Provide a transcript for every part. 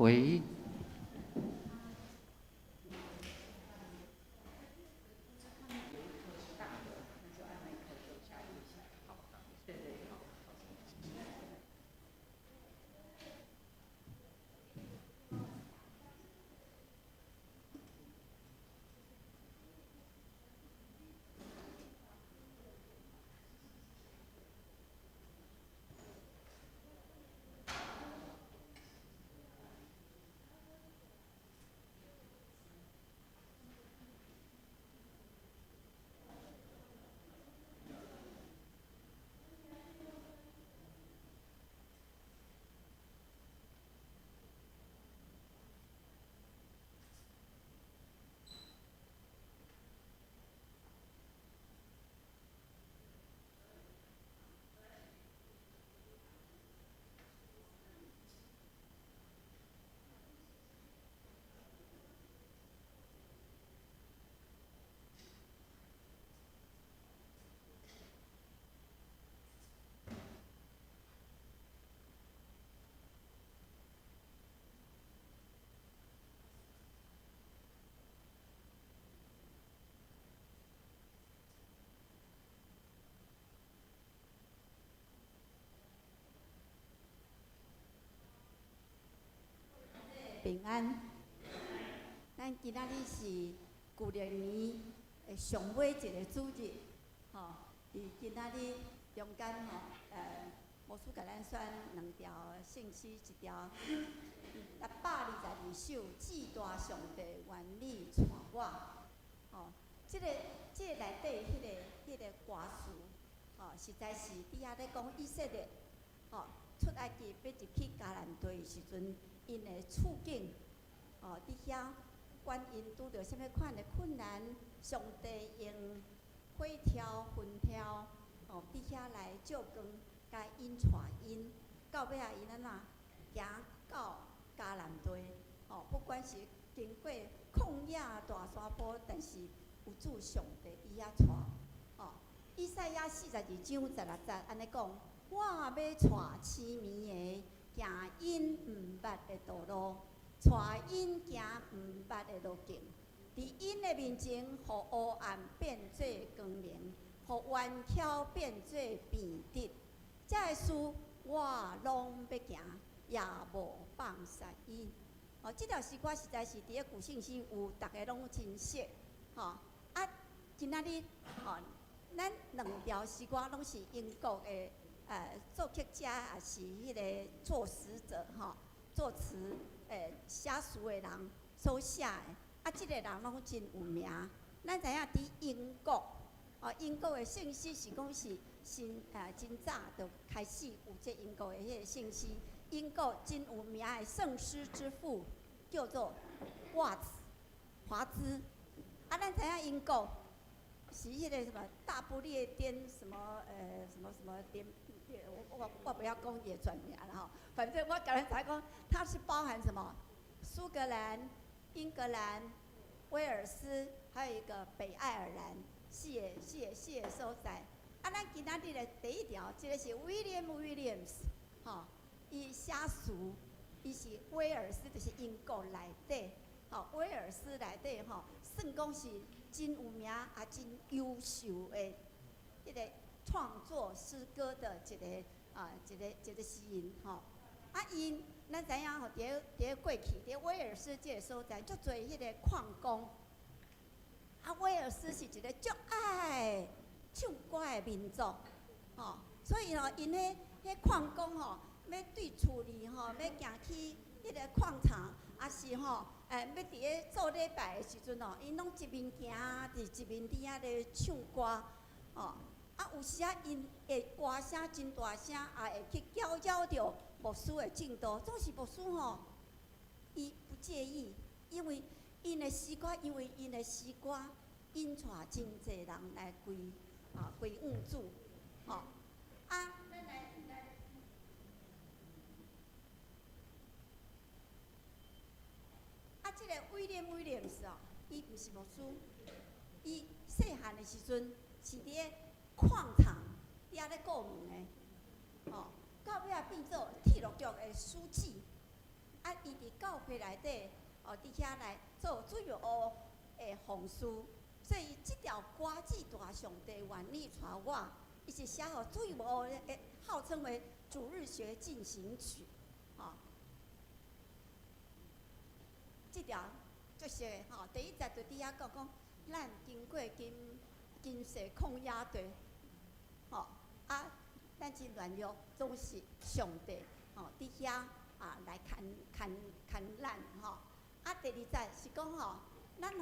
喂，平安。咱今仔日是旧历年的上尾一个主日，吼。伫今仔日中间吼，牧师甲咱选2条信息，一条622首《至大上帝愿你带我》，吼。即个内底迄个歌词，吼，实在是伫遐咧讲以色列，吼，出埃及要入去迦南地的时阵。因的处境，伫遐，管因拄着什物款的困难，上帝用火挑、云挑，伫遐来照光，甲因带因，到尾因安怎行到迦南地，不管是经过旷野、大山坡，但是有主上帝伫遐带，以赛亚42章16节安尼讲：我要带痴迷的。行因毋捌的道路，带因行毋捌的路径，伫因的面前，互黑暗变做光明，互弯曲变做平直。这个事我拢要行，也无放弃伊。这条诗歌实在是伫咧古圣经有，大家拢真熟。今仔日咱2条诗歌拢是英国的。作曲家也是迄个作词者作词写词的人所写的，即个人拢真有名。咱知影伫英国，英国的信息是讲是真早就开始有这英国的迄个信息。英国真有名的圣诗之父叫做华兹。咱知影英国是迄个什么大不列颠什么颠。我不要讲也转名了哈，反正我个人才讲，它是包含什么？苏格兰、英格兰、威尔斯，还有一个北爱尔兰，四个所在。咱今仔日的第一条，这个是 Williams， 伊写词，伊是威尔斯，就是英国内底，威尔斯内底算讲是真有名也真优秀的迄个。创作诗歌的一个诗人因咱知影伫过去伫威尔斯这个所在，足侪迄个矿工。威尔斯是一个足爱唱歌的民族，所以因迄矿工要对厝里要行去迄个矿场，也是要伫咧做礼拜的时阵因拢一面行伫一面伫遐咧唱歌，有时因会歌声真大声，也会去搅着牧师的进度。总是牧师伊不介意，因为因的诗歌因带真侪人来归允主，咱来。这个威廉斯伊毋是牧师，伊细汉的时阵是伫咧。矿场遐咧顾问的，到尾变做铁路局的书记，啊，伊伫教会内底，伫遐来做主要学的奉事，所以即条歌记大上帝愿你带我，伊是写互主要学的，号称为主日学进行曲，即条足熟的第一节就伫遐讲，咱经过金色旷野地，咱真软弱，总是上帝伫遐来看咱第二节是讲咱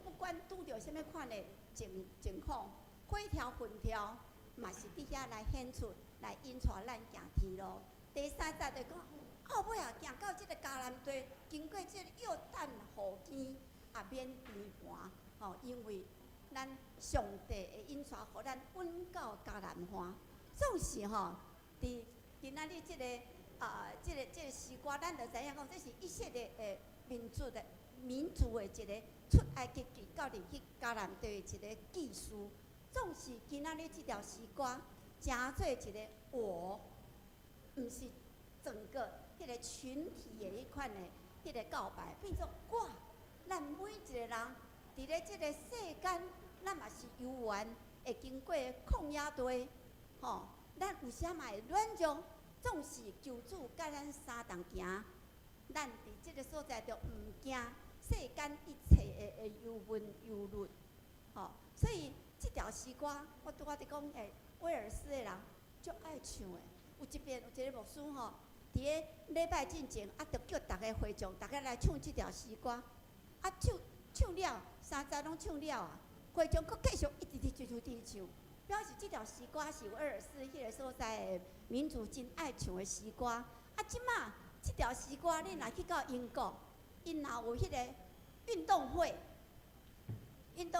不管拄着什么款的情况，火条云条嘛是伫遐来显出，来引带咱行天路。第三节就讲，后尾行到即个迦南地，经过即个约旦河边免颠盘，因为咱上帝会引带，互咱稳到迦南花。总是伫今仔日即个诗歌，咱就知影讲，这是以色列的民族的一个出埃及记到入去迦南地的一个记事。总是今仔日即条诗歌，诚做一个我，毋是整个迄个群体的迄款的迄个告白，变作我，咱每一个人伫咧即个世间，咱嘛是游玩，会经过旷野地，咱有啥嘛会软弱，总是求主甲咱相同行。咱伫即个所在，就毋惊世间一切的忧闷忧虑，所以即条诗歌，我拄仔伫讲威尔斯的人足爱唱的。有一遍有一个牧师伫咧礼拜进前，就叫大家会众，大家来唱即条诗歌。唱了3节拢唱了会众佫继续一直唱，表示即条诗歌是威尔斯迄个所在的民族真爱唱的诗歌。即马即条诗歌，你若去到英国，因若有迄个运动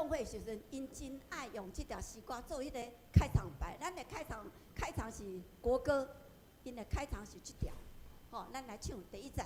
会时阵，因真爱用即条诗歌做迄个开场白。咱的开场是国歌，因的开场是即条。咱来唱第一节。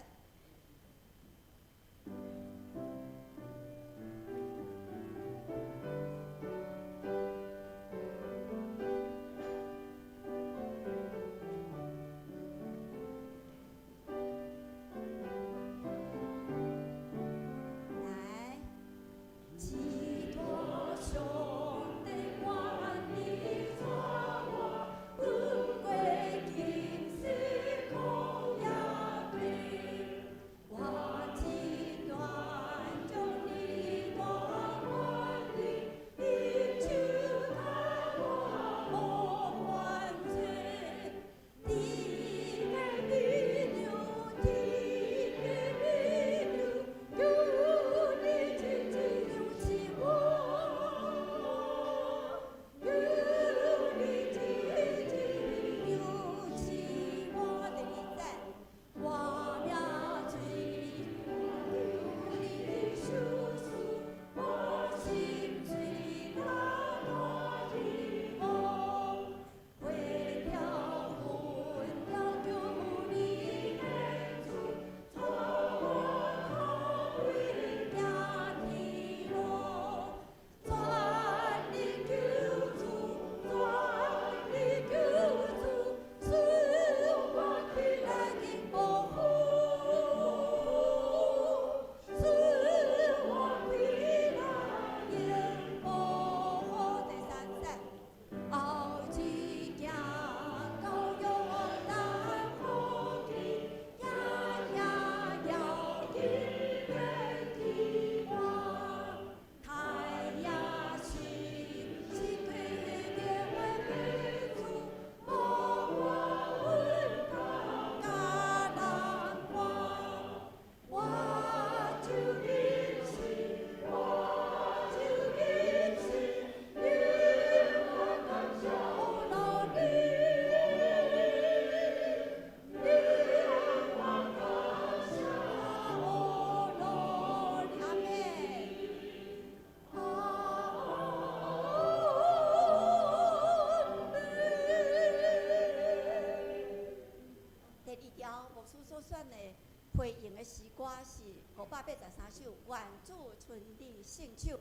回应的诗歌是583首，愿主存你圣手。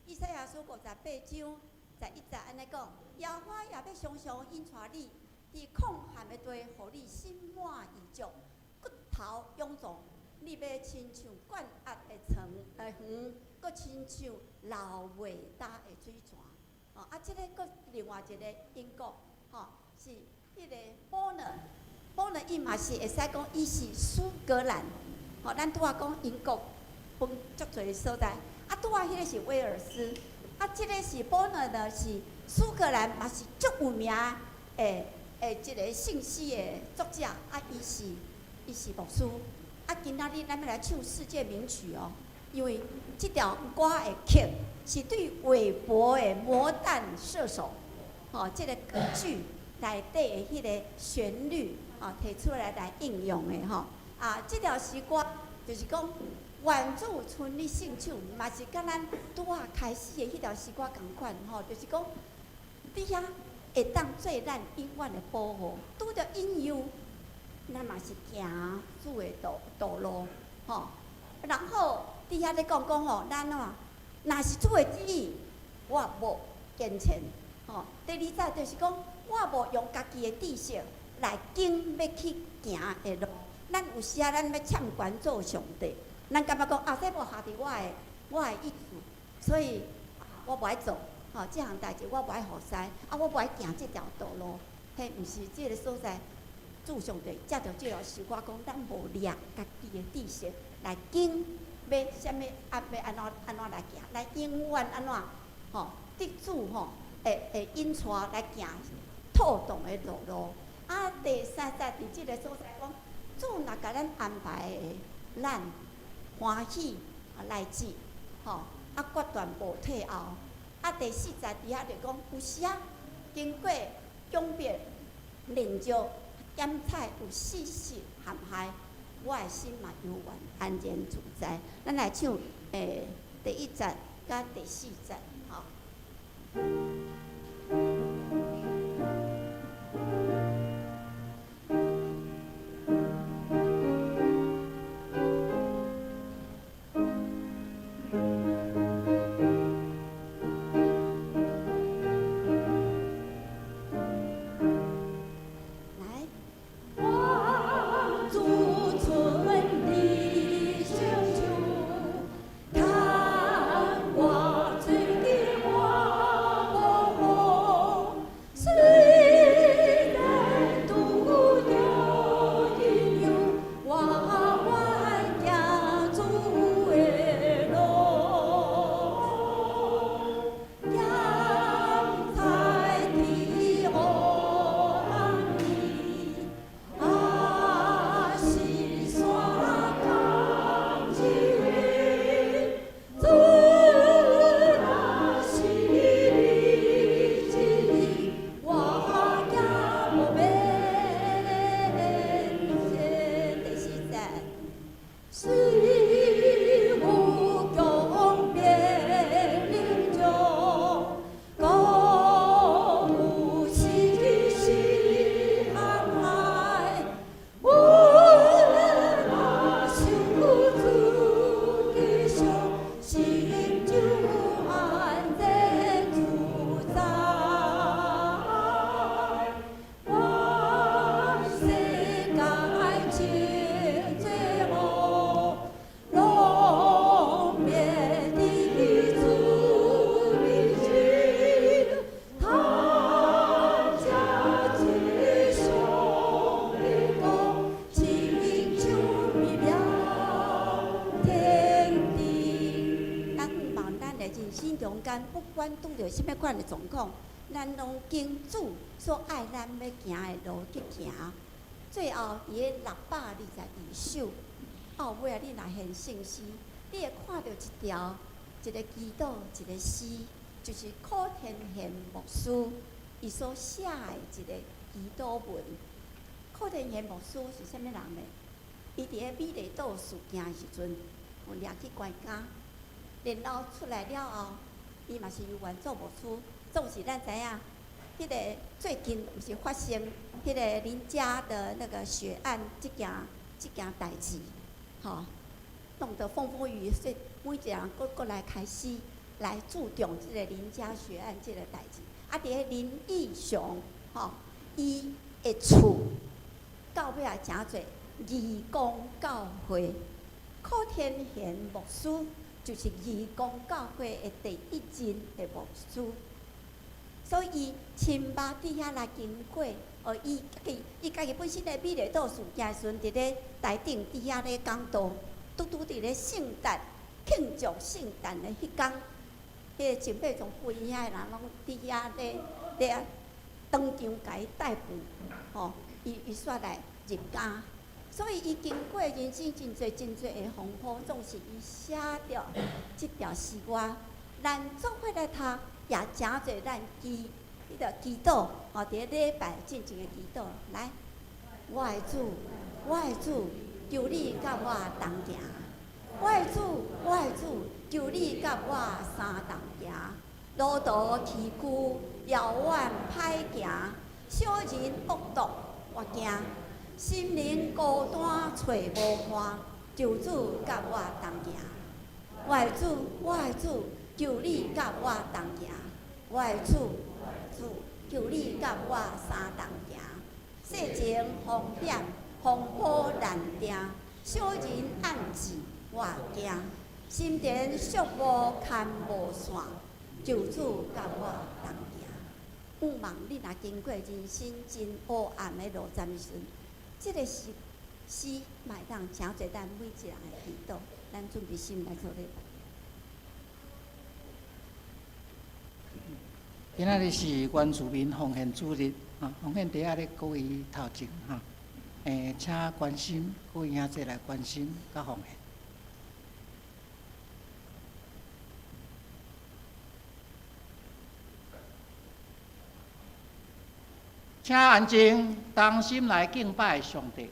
以赛亚书58章11节安尼讲：耶和华也要常常引带你，伫空闲的地，互你心满意足，骨头臃肿，你要亲像灌压的床远，搁亲像流袂干的水泉。啊，即个搁另外一个英国，是迄个保呢伊嘛是会使讲，伊是苏格兰，咱拄仔讲英国分足侪所在，拄仔迄个是威尔斯，即个是保呢是苏格兰，嘛是足有名一个信息的作者，伊是牧师，今仔日咱要来唱世界名曲哦，因为即条歌的曲是对韦伯的《魔弹射手》即个歌剧内底的迄个旋律提出来应用的即条诗歌就是讲原主春你信手，嘛是甲咱拄仔开始的迄条诗歌共款就是讲你遐会当做咱永远的保护，拄着引诱，咱嘛是行主的道路然后伫遐咧讲咱若是主的旨意，我无坚持第二则就是讲，我无用家己的知识来经要去行的路。咱有时咱要欠权做上帝，咱感觉讲这无合伫我的意思，所以我无爱做即项代志，我无爱服侍我无爱行即条道路。迄毋是即个所在，主上帝借着即条诗歌讲，咱无掠家己的知识来经要啥物要安怎来行，来永远安怎得主会引带来行透动的道路。第三则伫即个所在讲，主若甲咱安排的，咱欢喜来至决断无退后。第四则伫遐就讲，有时经过永别练就检采有细细含害，我的心嘛悠远安然自在。咱来唱第一则甲第四则不管拄着什么款的状况，咱拢经主所爱咱要行的路去行。最后，伊个622首后尾你若现信息，你会看到一个祈祷，一个诗，就是柯天贤牧师伊所写的一个祈祷文。柯天贤牧师是啥物人呢？伊伫个美丽岛事件时阵，有掠去关监，然后出来了后。伊嘛是由原做牧师，总是咱知影，迄个最近毋是发生迄个林家的那个血案，即件代志，弄得风风雨雨，所以每一个人搁来开始来注重即个林家血案即个代志。伫个林义雄，伊的厝到尾也诚侪义工教会，柯天贤牧师就是义工教会的第一任的牧师，所以伊亲爸伫遐来经过，伊家己本身的美丽道士行顺伫咧台顶伫遐咧讲道，拄伫咧圣诞庆祝圣诞的迄天，迄个前辈从规遐的人拢伫遐咧当场甲伊逮捕，伊煞来入监。所以伊经过人生真侪的风波，总是伊写着即条诗歌，咱做伙来读，也诚侪咱祈祷，伫咧礼拜进前的祈祷。来，我的主，求你甲我同行。我的主，求你甲我相同行。路途崎岖，遥远歹行，小人恶毒我惊。心灵孤单找无伴，求主甲我同行。我的主，求你甲我同行。我的主，求你甲我相同行。世情风险，风波难定，小人暗示我惊。心田寂无牵无线，求主甲我同行。盼望你若经过人生真黑暗的路站时，这个诗嘛会当诚侪咱每一人的祈祷，咱准备心来做礼拜。今仔日是原住民奉献主日，奉献伫咧各位头前请关心各位兄弟来关心甲奉献。请安静，当心来敬拜上帝。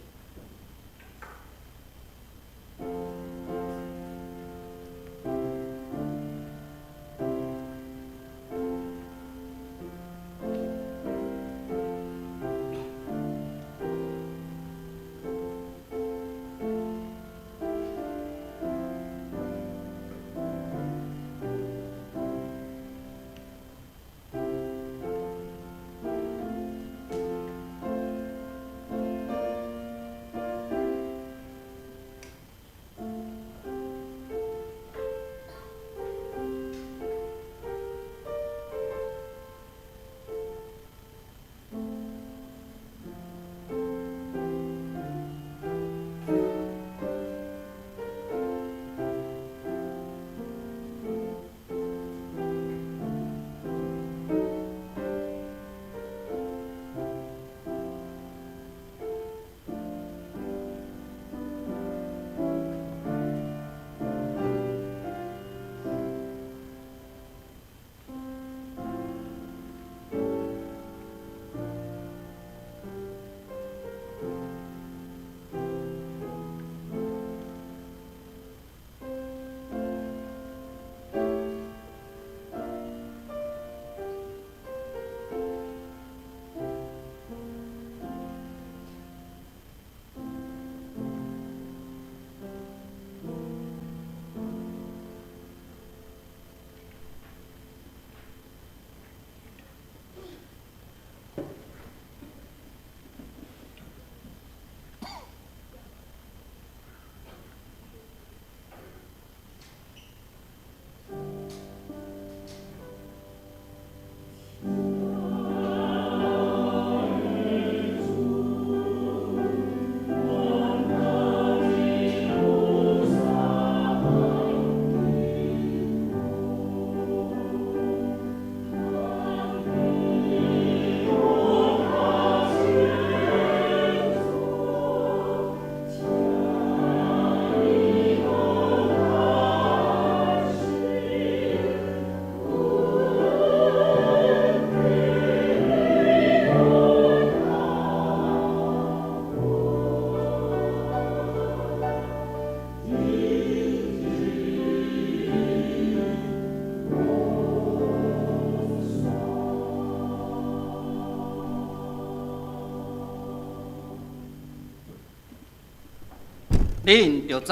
恁就知，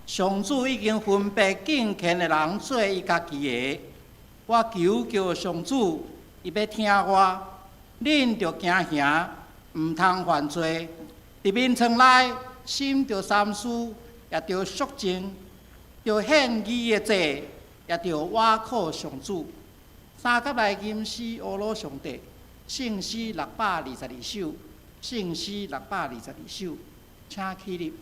上主已经分别敬虔的人做伊家己的。我求叫上主，伊要听我，恁就行行，毋通犯罪，伫眠床内，心着三思，也着肃静，着献义的祭，也着挖苦上主。三甲来吟诗阿罗上帝，圣诗622首，圣诗622首，请起立。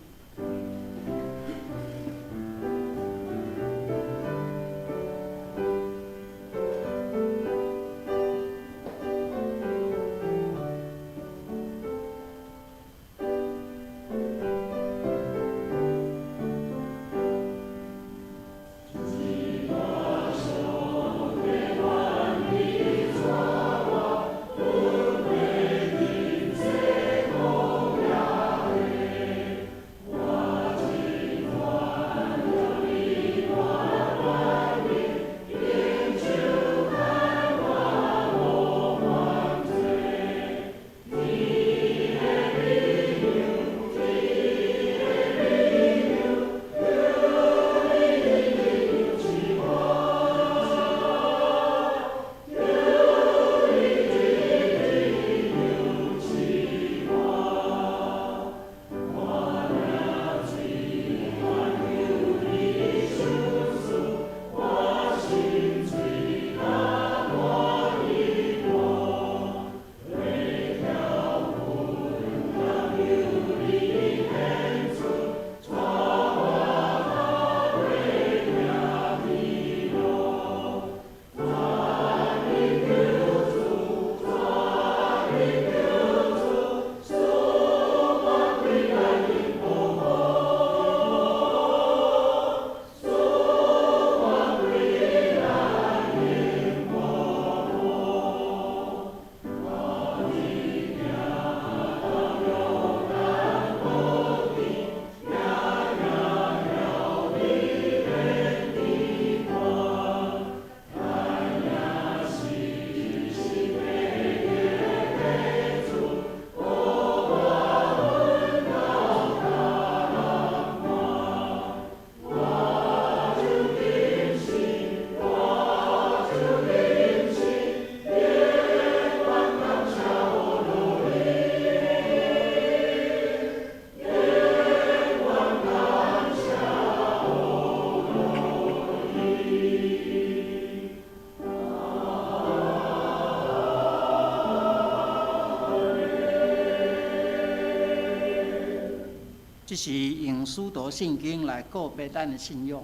这是用使徒圣经来告白咱的信仰。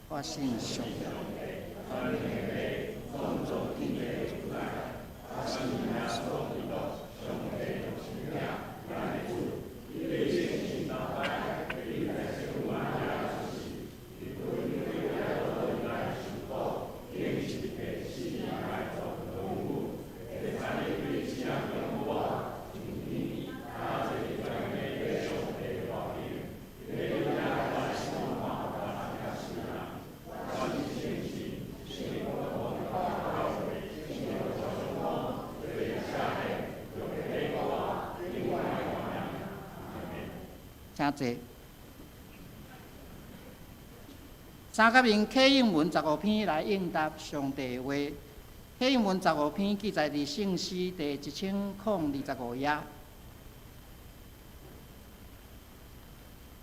我信上帝，创造天地的主宰，我信耶稣基督，上帝的圣名，咱的主，伊的圣心大摆，伊在圣万也是事，伊对你的爱多来受苦，天是地是爱做动物，会在你对这样的我，今天他这一段的上帝话语，你的爱我心话，我也是啊，我是信心，是我的教会，是我的生活，对下面有黑话，另外一方面，请坐。三甲明启应文15篇来应答上帝的话。启应文15篇记载伫圣诗第1025页。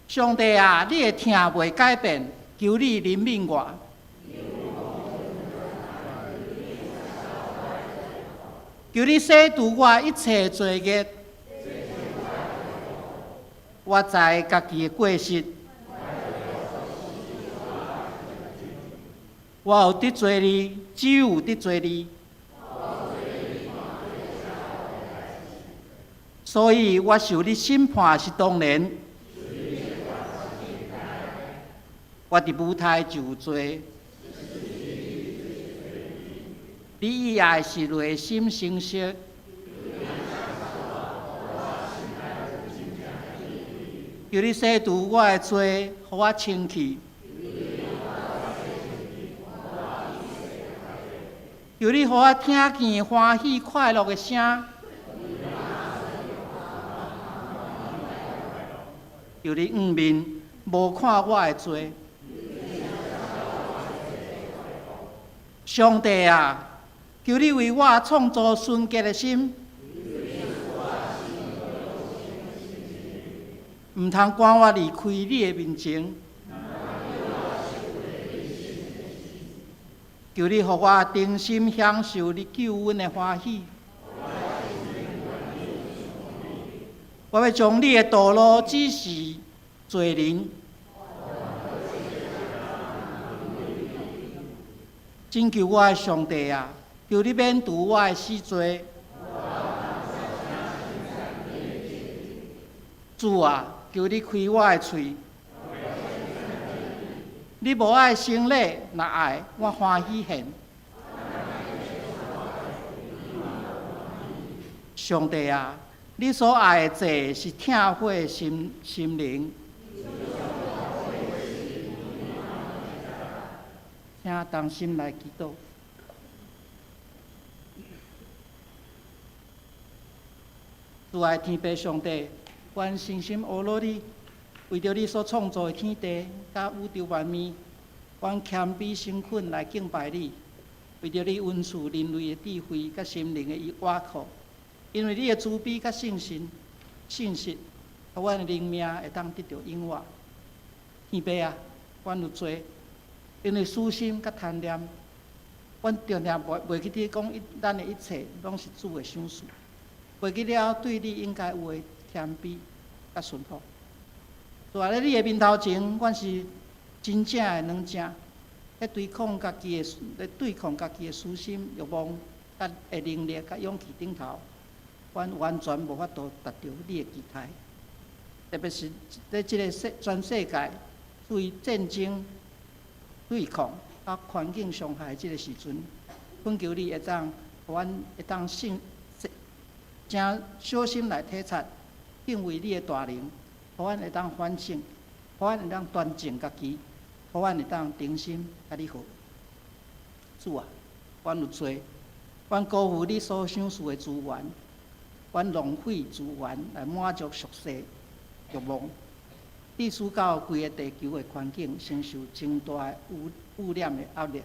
上帝啊，你的听袂改变，求你怜悯我。求你洗除我一切罪孽。我知家己的过失。我有得罪你，只有得罪你。所以我受你审判是当然。我伫舞台就罪，你以爱是内心成熟。求你洗除我的罪，互我清气。求你，互我听见欢喜快乐的声。求你掩面，无看我的罪。上帝啊，求你为我创造纯洁的心。毋通赶我离开你的面前。求你，互我定心享受你救恩的欢喜。我要将你的道路指示罪人，拯救我的上帝啊！求你免除我的死罪。主啊，求你开我的喙。你无爱生礼，若爱，我欢喜献。上帝啊，你所爱的祭是痛火的心灵。请同心来祈祷。主爱天父上帝，愿诚心阿罗你。为着你所创造的天地，甲宇宙万物，阮谦卑诚恳来敬拜你。为着你恩赐人类的智慧甲心灵的倚靠，因为你的慈悲甲信实，互阮的灵命会当得到永活。天父啊，阮有罪，因为私心甲贪念，阮常常袂记得讲咱的一切拢是主的赏赐，袂记了对你应该有的谦卑甲顺服。住在你的面头前，阮是真正的软正，咧对抗家己的私心欲望、甲的能力、甲勇气顶头，阮完全无法度达到你的期待。特别是在这个全世界对战争、对抗、甲环境伤害这个时阵，恳求你会当，互阮会当真小心来体察，敬畏你的大能。互阮会当反省，互阮会当端正家己，互阮会当诚心甲你好。主啊，阮有罪，阮辜负你所赏赐的资源，阮浪费资源来满足俗世欲望，致使到规个地球的环境承受真大的污染的压力。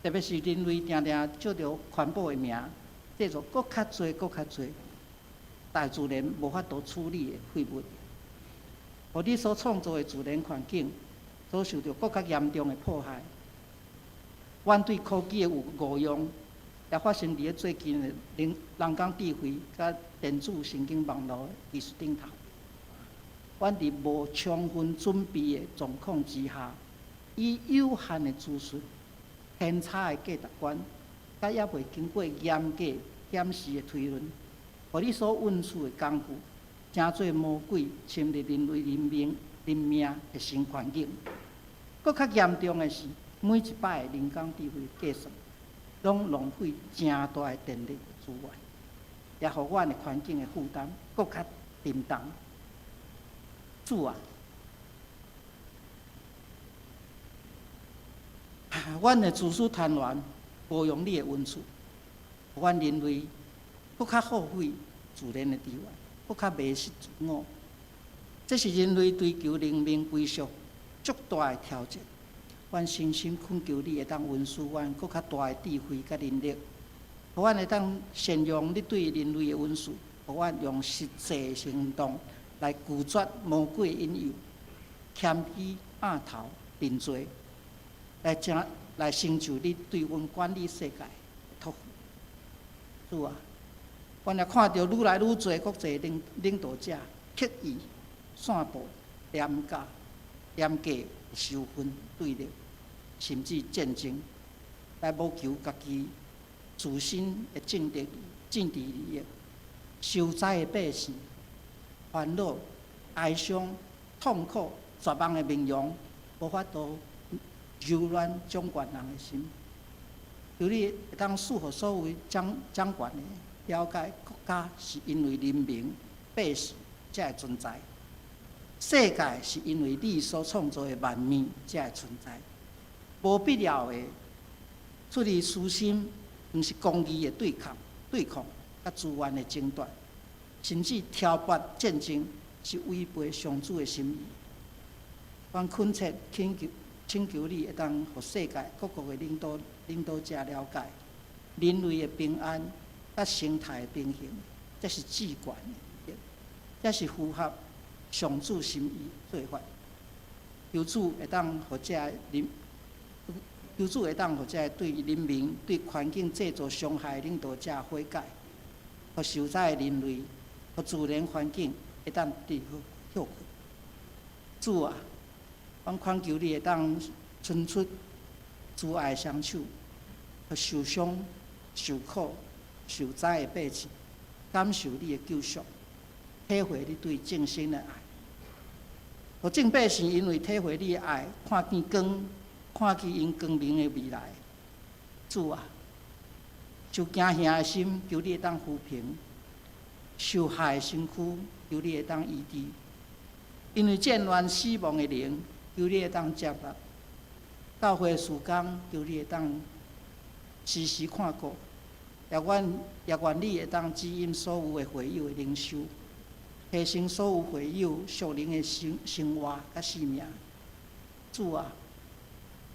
特别是人类常常借着环保的名，制造搁较侪大自然无法度处理的废物。互你所创造的自然环境所受到更较严重的迫害，阮对科技的误用，也发生伫最近的人工智慧甲电子神经网络的技术顶头。阮伫无充分准备的状况之下，以有限的资讯、偏差的价值观，甲也未经过严格检视的推论，互你所运输的工具。真侪魔鬼侵入人类人命的新环境。搁较严重的是，每一摆的人工智慧计算，拢浪费真大的电力资源，也互阮的环境的负担搁较沉重。主啊，阮的自私贪婪，无用你的恩赐，阮人类搁较耗费自然的资源。搁较迷失自我，这是人类追求人命归属足大的挑战。阮深深恳求你会当允许阮搁较大的智慧甲能力，互阮会当善用你对人类的恩赐，互阮用实际行动来拒绝魔鬼的引诱，谦虚仰头认罪，来成就你对阮管理世界的托付。主啊！阮也看到愈来愈多国际领导者刻意散布廉价的仇恨对立，甚至战争，来谋求家己自身的政治利益。受灾的百姓烦恼、哀伤、痛苦、绝望的面容，无法度柔软掌权人的心。求你会当赐予所有掌权的。了解国家是因为人民、百姓才会存在，世界是因为你所创造的万物才会存在。无必要的出于私心，毋是公义的对抗，甲资源的争夺，甚至挑拨战争，是违背上主的心意。阮恳切请求你会当互世界各国的领导者了解人类的平安。甲生态的平衡，这是至关的，这是符合上主心意做法。求主会当互这人，求主会当互这对人民、对环境制造伤害的领导者悔改，互受灾的人类、互自然环境会当得到休困。主啊，阮恳求你会当伸出慈爱的双手，互受伤、受苦、受灾的百姓感受你的救赎，体会你对众生的爱。互众百姓因为体会你的爱，看见光，看见因光明的未来。主啊，受惊吓的心，求你会当抚平；受害的身躯，求你会当医治。因为渐乱死亡的灵，求你会当接纳；教会事工，求你会当时时看顾。也愿你会当指引所有的会友的灵修，提升所有会友属灵的生活甲生命。主啊，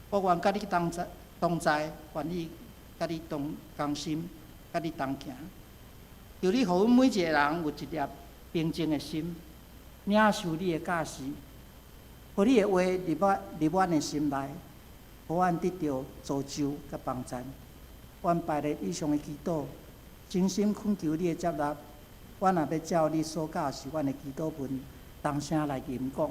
我愿甲你同在，愿意甲你同心，甲你同行。求你，互阮每一个人有一粒平静的心，领受你的教示，互你的话入阮的心内，互阮得到造就甲帮助。阮拜日以上的祈祷，真心恳求你的接纳。阮也要照你所教示阮的祈祷文，同声来吟讲。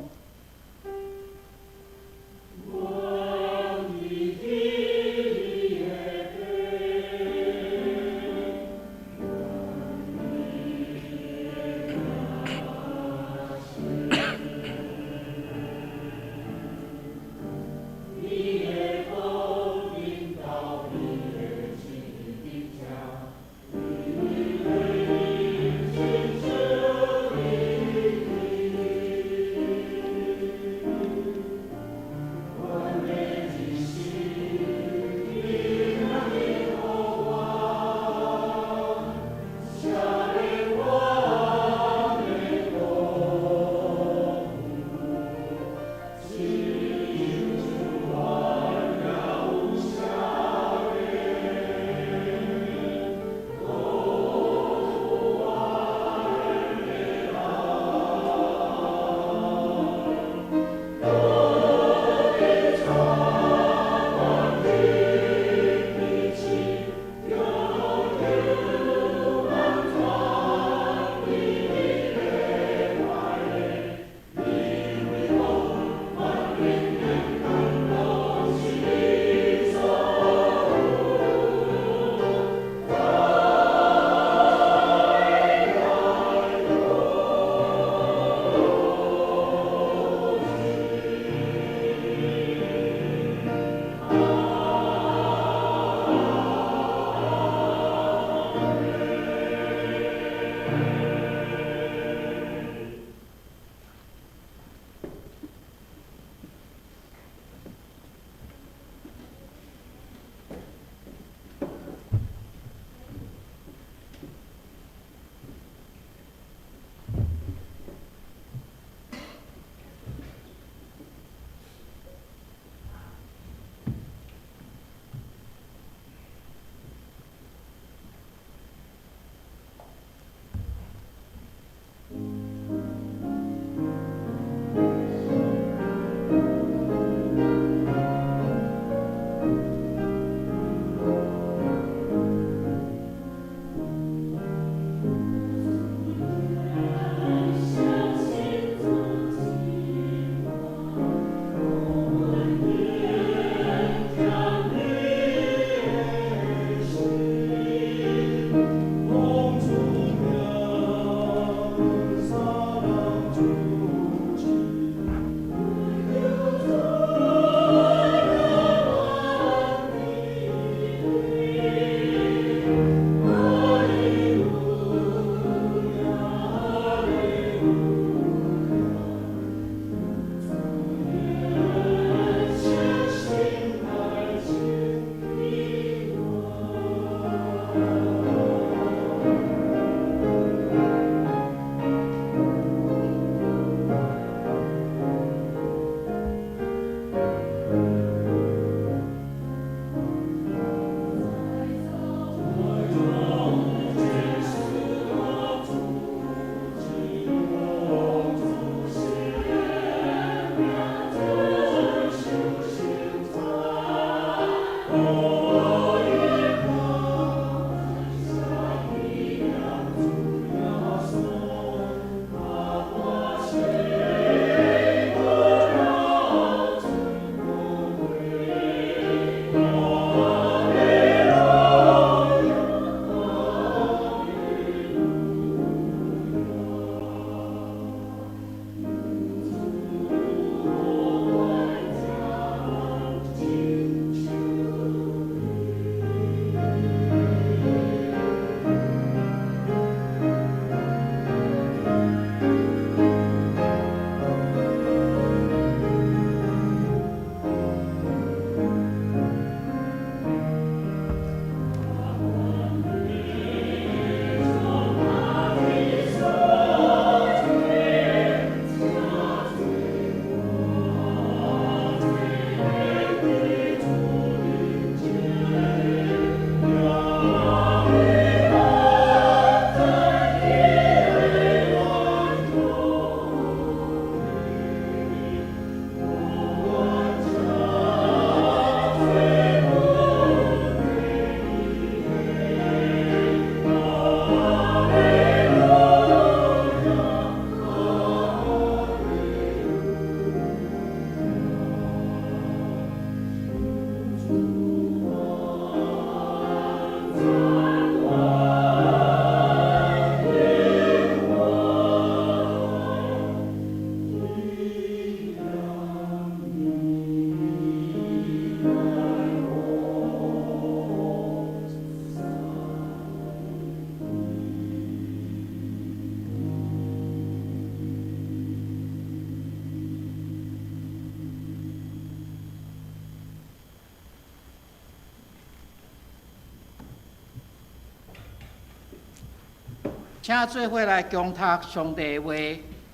请做伙来共读上帝的话，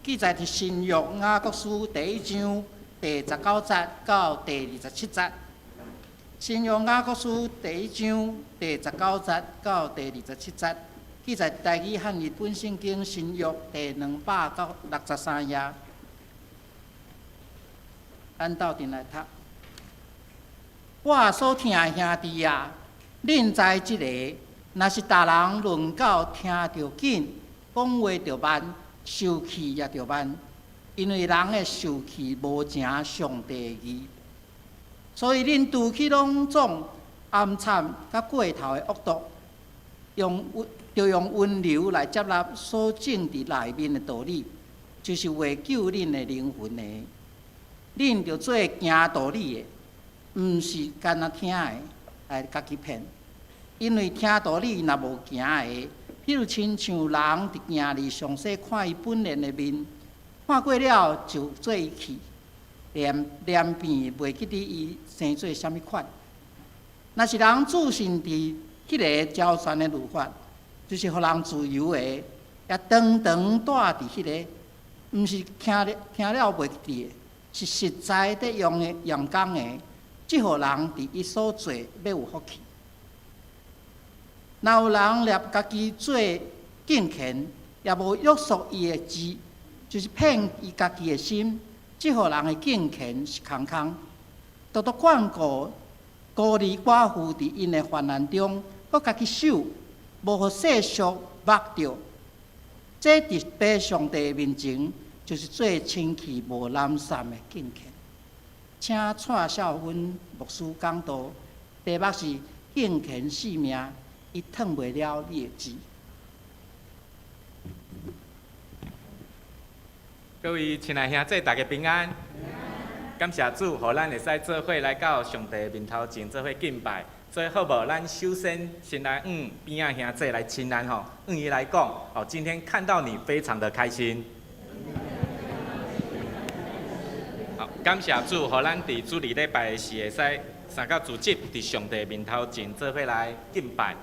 记载伫新约雅各书第1章第19节到第27节。新约雅各书第1章第19节到第27节，记载台语和日本圣经新约第263页。咱斗阵来读。我所疼的兄弟啊，恁知即个，若是逐人论到听着紧，讲话着慢，受气也着慢，因为人的受气无成上帝的义。所以恁拄去拢总暗惨甲过头的恶毒，用温柔来接纳所种伫内面的道理，就是为救恁的灵魂的。恁着做行道理的，毋是干那听的来家己骗。因为听道理若无行的，譬如亲像人伫行里上细看伊本人的面，看过了就做伊去。连片袂记得伊生做啥物款。若是人自信伫迄个交传的律法，就是互人自由的，也长长住伫迄个，毋是听了袂记得，是实在得用的用功的，即互人伫伊所做要有福气。若有人立家己做敬虔，也无约束伊的志，就是骗伊家己的心。即互人的敬虔是空空，独独眷顾孤儿寡妇伫因的患难中，搁家己守，无互世俗目着。这伫爬上帝面前，就是最清气无懒散的敬虔。请蔡少芬牧师讲道，题目是敬虔性命，伊脱袂了你的志。各位亲爱兄弟，大家平安。感谢主，互咱会使做伙来到上帝面头前做伙敬拜。所以好无？咱首先来边仔兄弟来亲安吼，伊来讲哦，今天看到你非常的开心。好，感谢主，互咱伫主日礼拜是会使三到主日伫上帝面头前做伙来敬拜。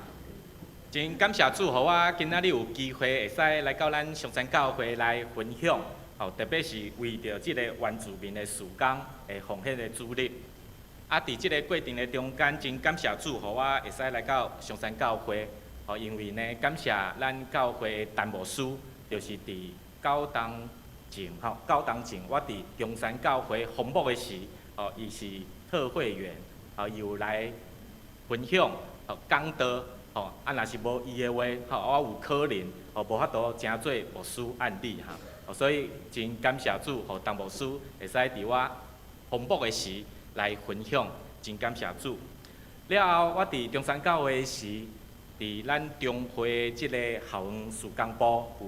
真感谢主，互我今仔日有机会会使来到咱上山教会来分享。哦，特别是为着即个原住民的事工会奉献的主日，伫即个过程的中间，真感谢主，互我会使来到上山教会。哦，因为呢，感谢咱教会陈牧师，就是伫9冬前，我伫中山教会红牧的时，哦，伊是特会员，哦，又来分享，哦，讲道，哦，若是无伊的话，我有可能，哦，无法度真做牧师案例哈。所以真感谢主，互陈牧师会使伫我红牧的时来分享，真感谢主。了后，我伫中山教会时，伫咱中会即个校园事工部有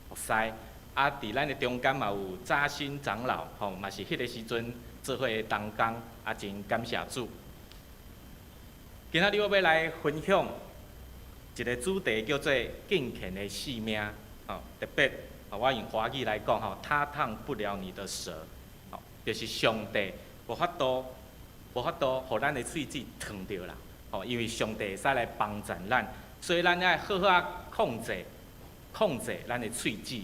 服侍，伫咱的中间嘛有扎心长老，嘛是迄个时阵做伙的同工，真感谢主。今仔日我要来分享一个主题，叫做敬虔的性命，特别。我用华语来讲，他烫不了你的舌，就是上帝无法度，互咱的喙齿烫着啦。因为上帝会使来帮助咱，所以咱要好好控制咱的喙齿。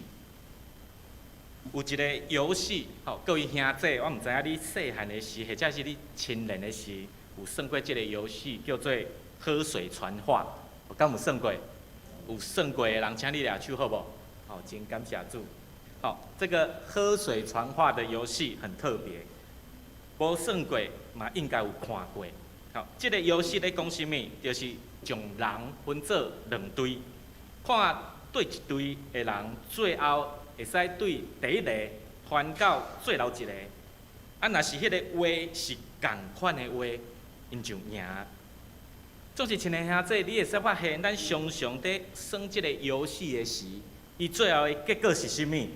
有一个游戏，各位兄弟，我毋知影你细汉的时，或者是你青年的时，有算过即个游戏叫做喝水传话，敢有算过？有算过的人，请你举手好无？好，真感谢主。这个喝水传话的游戏很特别，无算过嘛，应该有看过。这个游戏咧讲什么？就是将人分做2队，看对一队的人最后会使对第一个传到最后一个。若是迄个话是同款的话，因就赢。总是亲爱兄弟，你会使发现，咱常常伫算这个游戏的时。伊最后的结果是甚物？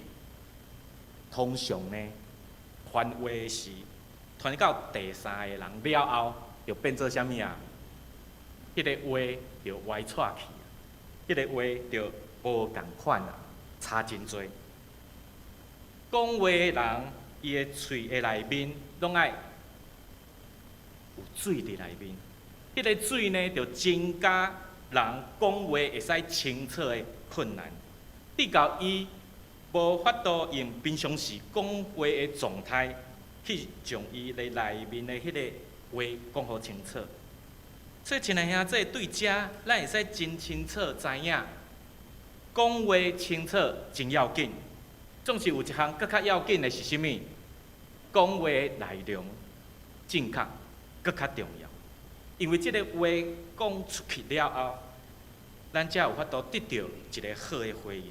通常呢，传话时传到第3个人了后，就变做啥物啊？迄个话就歪错去，迄个话就无共款啊，差真多。讲话的人，伊的喙的内面拢爱有水伫内面，迄个水呢，就增加人讲话会使清楚的困难。直到伊无法度用平常时讲话的状态，去将伊咧内面的迄个话讲好清楚。所以，亲爱兄弟对遮，咱会使真清楚知影，讲话清楚真要紧。总是有一项更较要紧的是啥物？讲话的内容正确，更较重要。因为即个话讲出去了后，咱才有法度得到一个好的回应。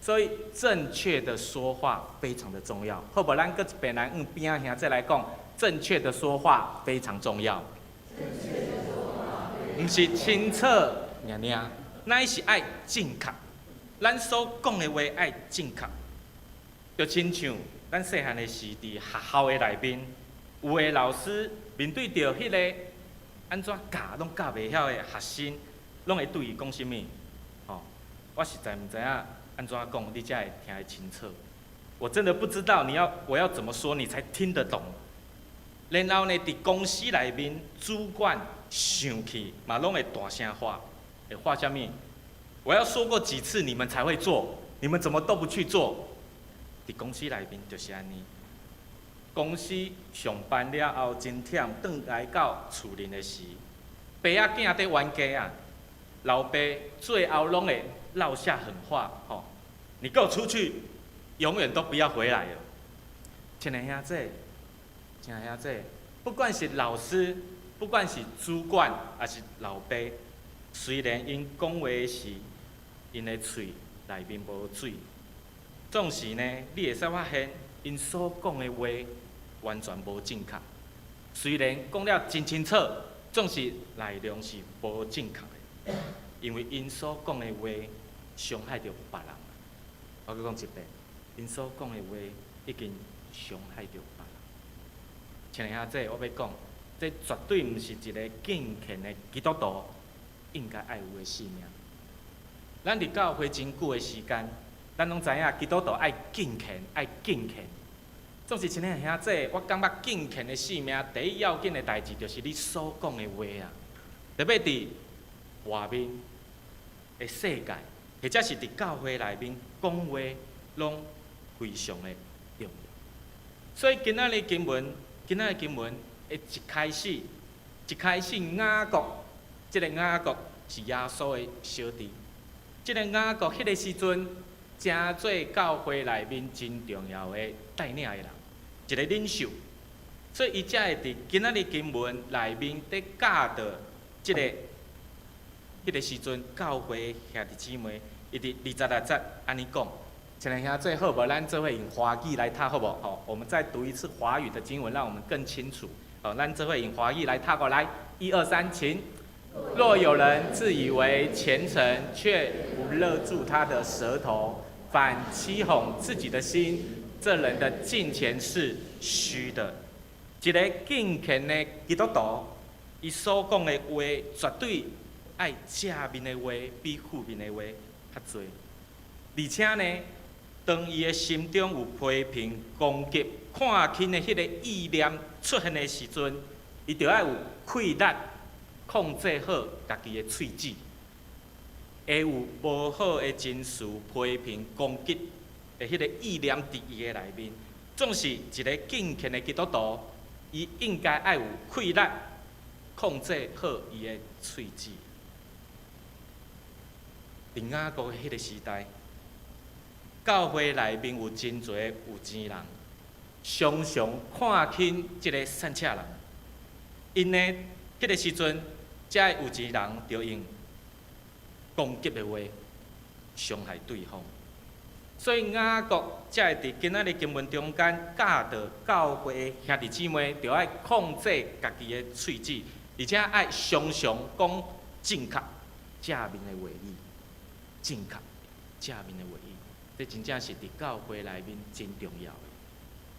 所以，正确的说话非常的重要。好无，咱搁一遍来往边仔兄再来讲，正确的说话非常重要。毋是清楚尔尔，乃是爱正确。咱所讲的话爱正确，就亲像咱细汉的时伫学校的内面，有的老师面对着迄个安怎教拢教袂晓的学生，拢会对伊讲啥物？哦，我实在毋知影安怎讲，你才会听得清楚。我真的不知道我要怎么说你才听得懂。然后呢，伫公司内面，主管生气嘛，拢会大声话，会话啥物？我要说过几次你们才会做，你们怎么都不去做？伫公司内面就是安尼。公司上班了后真忝，转来到厝里的时，爸仔囝在冤家啊，老爸最后拢会落下狠话，吼！你给我出去，永远都不要回来了。亲爱兄弟，亲爱兄弟，不管是老师，不管是主管，还是老爸，虽然因讲话时，因的嘴内面无水，总是呢，你会使发现因所讲的话完全无正确。虽然讲了真清楚，总是内容是无正确的，因为因所讲的话伤害到别人。我再讲一遍，因所讲的话已经伤害到别人。亲爱兄弟，我要讲，这绝对毋是一个敬虔的基督徒应该爱有的信仰。咱伫教会真久的时间，咱拢知影基督徒爱敬虔，爱敬虔。总是亲爱兄弟，我感觉敬虔的性命第一要紧的代志，就是你所讲的话啊。特别伫外面的世界，或者是伫教会内面讲话，拢非常的重要。所以今仔日经文的一开始雅各，这个雅各是耶稣的小弟。这个雅各迄个时阵，正做教会内面真重要的带领的人，一个领袖。所以伊才会伫今仔日经文内面伫教导这个迄个时阵教会兄弟姊妹，伊伫26节安尼讲。亲爱兄弟，好无？咱做伙用华语来读好无？好，我们再读一次华语的经文，让我们更清楚。好，咱做伙用华语来读过来，1、2、3，请。若有人自以为虔诚，却不勒住他的舌头，反欺哄自己的心，这人的敬虔是虚的。一个敬虔的基督徒，伊所讲的话，绝对爱正面的话比负面的话较多。而且呢，当伊的心中有批评、攻击、看轻的迄个意念出现的时阵，伊就要有气力。控制好家己的喙齿，会有无好的情绪、批评、攻击的迄个意念伫伊的内面。总是一个敬虔的基督徒，伊应该爱有气力，控制好伊的喙齿。伫雅各迄个时代，教会内面有真侪有钱人，常常看轻即个善车人，因呢，迄个时阵。遮有钱人就用攻击的话伤害对方，所以雅各才会伫今仔日经文中间教导教会的兄弟姊妹，就要控制家己的喙齿，而且爱常常讲正确、正面的话语，正确、正面的话语，这真正是伫教会内面真重要的。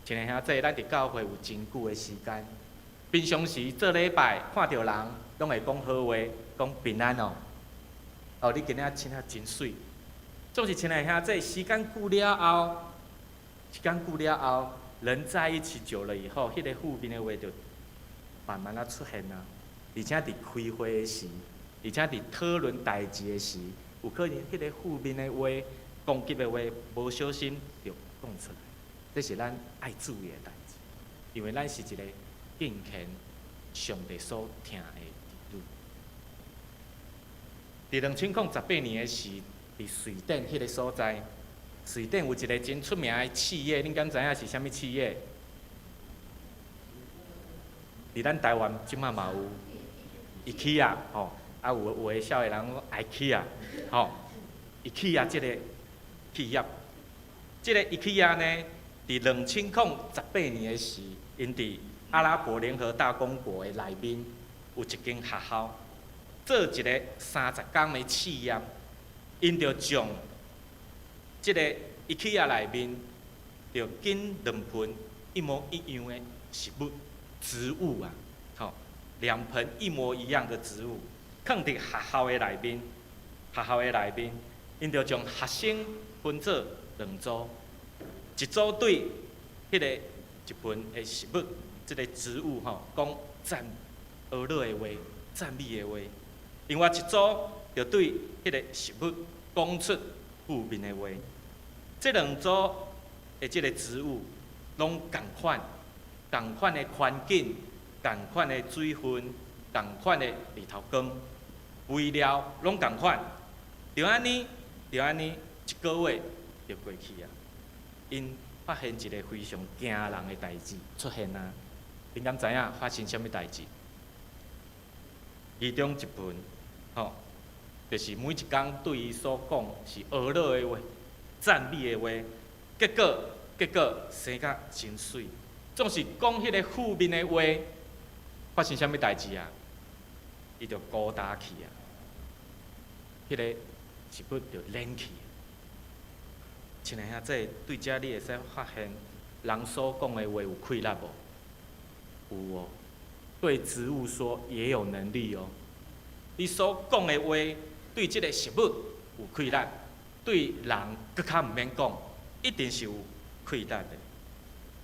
亲爱兄弟，咱伫教会有真久的时间，平常时做礼拜看到人。拢会讲好话，讲平安哦。哦，你今仔穿啊真水。总是亲爱兄弟，时间久了后，人在一起久了以后，迄个负面的话就慢慢啊出现啊。而且伫开会的时，而且伫讨论代志的时，有可能迄个负面的话攻击的话，无小心就讲出来，这是咱爱注意的代志，因为咱是一个敬虔上帝所听的儿女。伫2018年的时，伫瑞典迄个所在，瑞典有一个真出名的企业，恁敢知影是啥物企业？伫咱台湾即马嘛有 IKEA 吼，啊有诶少年人讲 IKEA 吼，IKEA 即个企业，即个 IKEA 呢，伫2018年的时，因伫阿拉伯联合大公国的内面有一间学校，做一个30工的试验，因着将即个 IKEA 内面着紧2盆一模一样的食物。植物啊，吼，2盆一模一样的植物，放伫学校的内面。学校的内面，因着将学生分做2组，一组对迄个一盆的食物，即个植物吼，讲赞俄勒的话、赞美的话；另外一组就对迄个食物讲出负面的话。这2组的即个植物，拢共款。同款的环境，同款的水分，同款的日头光，肥料拢同款，就安尼，一个月就过去啊。因发现一个非常惊人的代志出现啊！恁敢知影发生啥物代志？其中一盆，吼，就是每一工对伊所讲是俄勒的话、赞美的话，结果生甲真水。总是讲迄个负面的话，发生啥物代志啊？伊就孤单去啊，迄个食物就冷去。亲爱兄弟，对遮你会使发现，人所讲的话有气力无？有哦，对植物说也有能力哦。你所讲的话，对即个食物有气力，对人搁较毋免讲，一定是有气力的。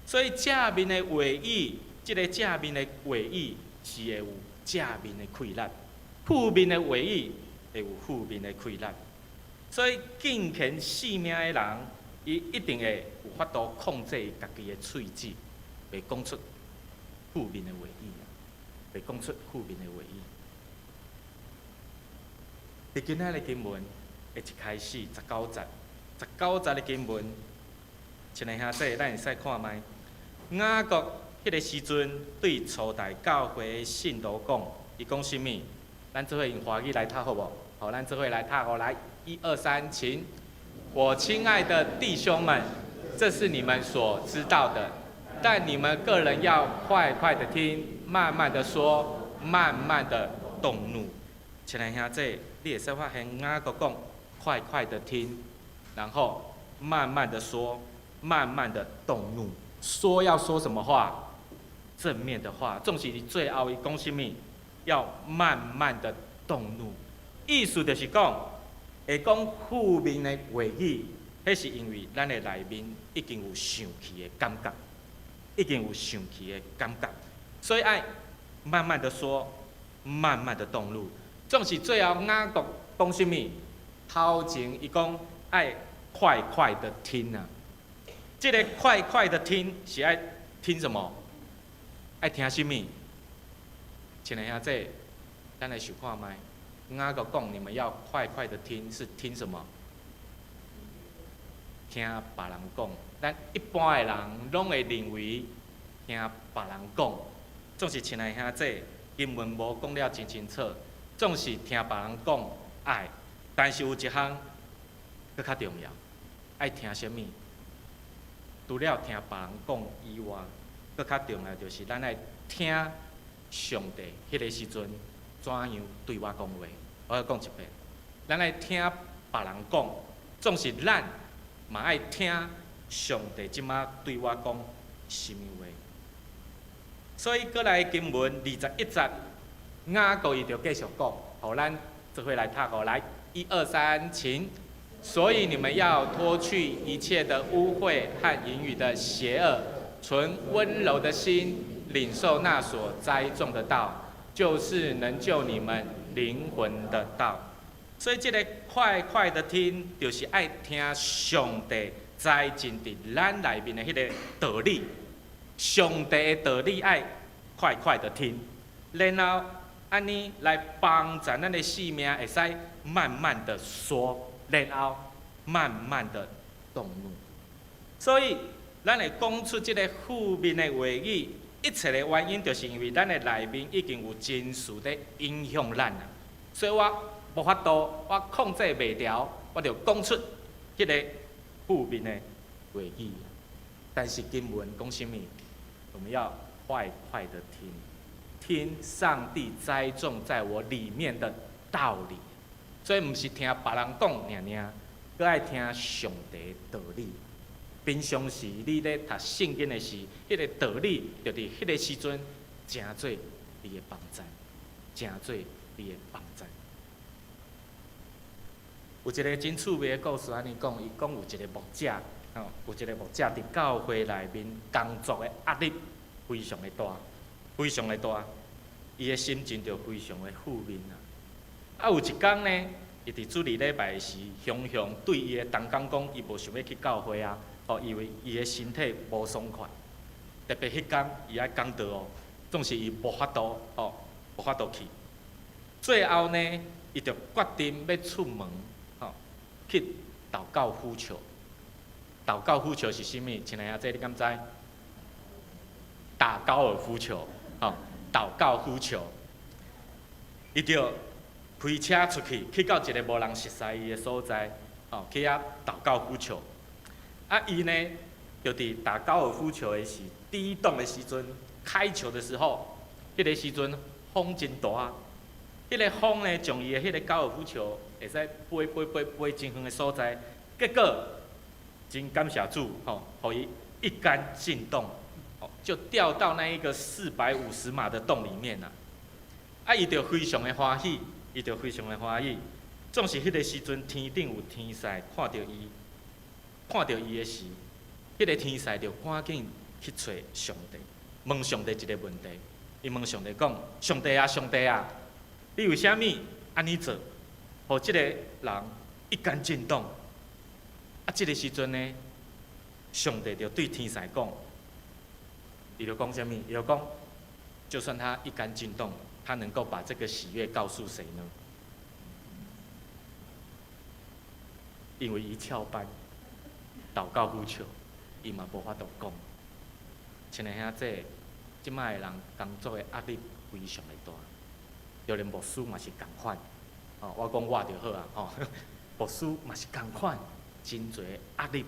所以正面的话语，即个正面的话语是会有正面的气力，负面的话语会有负面的气力。所以敬虔性命的人，伊一定会有法度控制家己的喙齿，袂讲出负面的话语，袂讲出负面的话语。伫今仔日经文的一开始19节的经文，亲爱兄弟，咱会使看卖。雅各迄个时阵对初代教会的信徒讲，伊讲啥物？咱做伙用华语来读好无？好，咱做伙来读好，来，1、2、3，请。我亲爱的弟兄们，这是你们所知道的，但你们个人要快快的听，慢慢的说，慢慢的动怒。亲爱兄弟，你会使发现雅各讲，快快的听，然后慢慢的说，慢慢的动怒。说要说什么话？正面的话。总是最后伊讲啥物？要慢慢的动怒。意思就是讲，会讲负面的话语，迄是因为咱的内面已经有生气的感觉，所以爱慢慢的说，慢慢的动怒。总是最后雅各讲啥物？头前伊讲爱快快的听啊。这个快快的听是爱听什么？爱听什么？亲爱兄弟，咱来想看卖。雅各讲，你们要快快的听，是听什么？听别人讲。咱一般的人拢会认为听别人讲，总是亲爱兄弟，经文无讲了真清楚，总是听别人讲爱，但是有一项搁较重要，爱听什么？除了听别人讲以外，搁较重要就是咱爱听上帝迄个时阵怎样对我讲话。我要讲一遍，咱爱听别人讲，总是咱嘛爱听上帝即马对我讲什么话。所以过来经文21节，雅各伊就继续讲，互咱做伙来读哦，来，1、2、3，请。所以你们要脱去一切的污秽和言语的邪恶，存温柔的心，领受那所栽种的道，就是能救你们灵魂的道。所以即个快快的听，就是爱听上帝栽进伫咱内面的迄个道理。上帝的道理爱快快的听，然后安尼来帮助咱的性命会使慢慢的说，然后慢慢的动怒。所以咱会讲出即个负面的话语，一切的原因就是因为咱的内面已经有情绪在影响咱啊。所以我无法度，我控制袂调，我就讲出迄个负面的话语。但是经文讲什么？我们要快快的听，听上帝栽种在我里面的道理。所以毋是听别人讲尔，搁爱听上帝的道理。平常时你咧读圣经的时，迄个道理就伫迄个时阵，诚做你的帮助，诚做你的帮助。有一个真趣味的故事，安尼讲，伊讲有一个牧者，有一个牧者伫教会内面工作的压力非常的大，非常的大，伊的心情就非常的负面啊。啊，有一天呢，伊伫主日礼拜时，雄雄对伊的同工讲，伊无想要去教会啊，因为伊的身体无爽快，特别迄天伊爱讲道哦，总是伊无法度无法度去。最后呢，伊就决定要出门。去祷告呼求，祷告呼求是啥物？亲爱仔，你敢知？打高尔夫球，祷告呼求，伊就开车出去，去到一个无人熟悉伊的所在，去遐祷告呼求。啊，伊呢，就伫打高尔夫球的时，第一洞的时阵，开球的时候，迄个时阵风真大，迄个风呢，将伊的迄个高尔夫球会使飞真远的所在，结果真感谢主，互伊一杆进洞，就掉到那一个450码的洞里面啦。啊，伊就非常的欢喜，伊就非常的欢喜。总是迄个时阵，天顶有天使看到伊的时，迄个天使就赶紧去找上帝，问上帝一个问题。伊问上帝讲：上帝啊，上帝啊，你为虾米安尼做？互即个人一杆进洞，即个时阵呢，上帝就对天使讲，伊就讲什么？伊就讲，就算他一杆进洞，他能够把这个喜悦告诉谁呢？因为伊翘班，祷告呼求，伊嘛无法度讲。亲爱兄弟，即摆的人工作的压力非常的大，就连牧师嘛是共款。我讲我就好啊，牧师嘛是共款，真侪压力，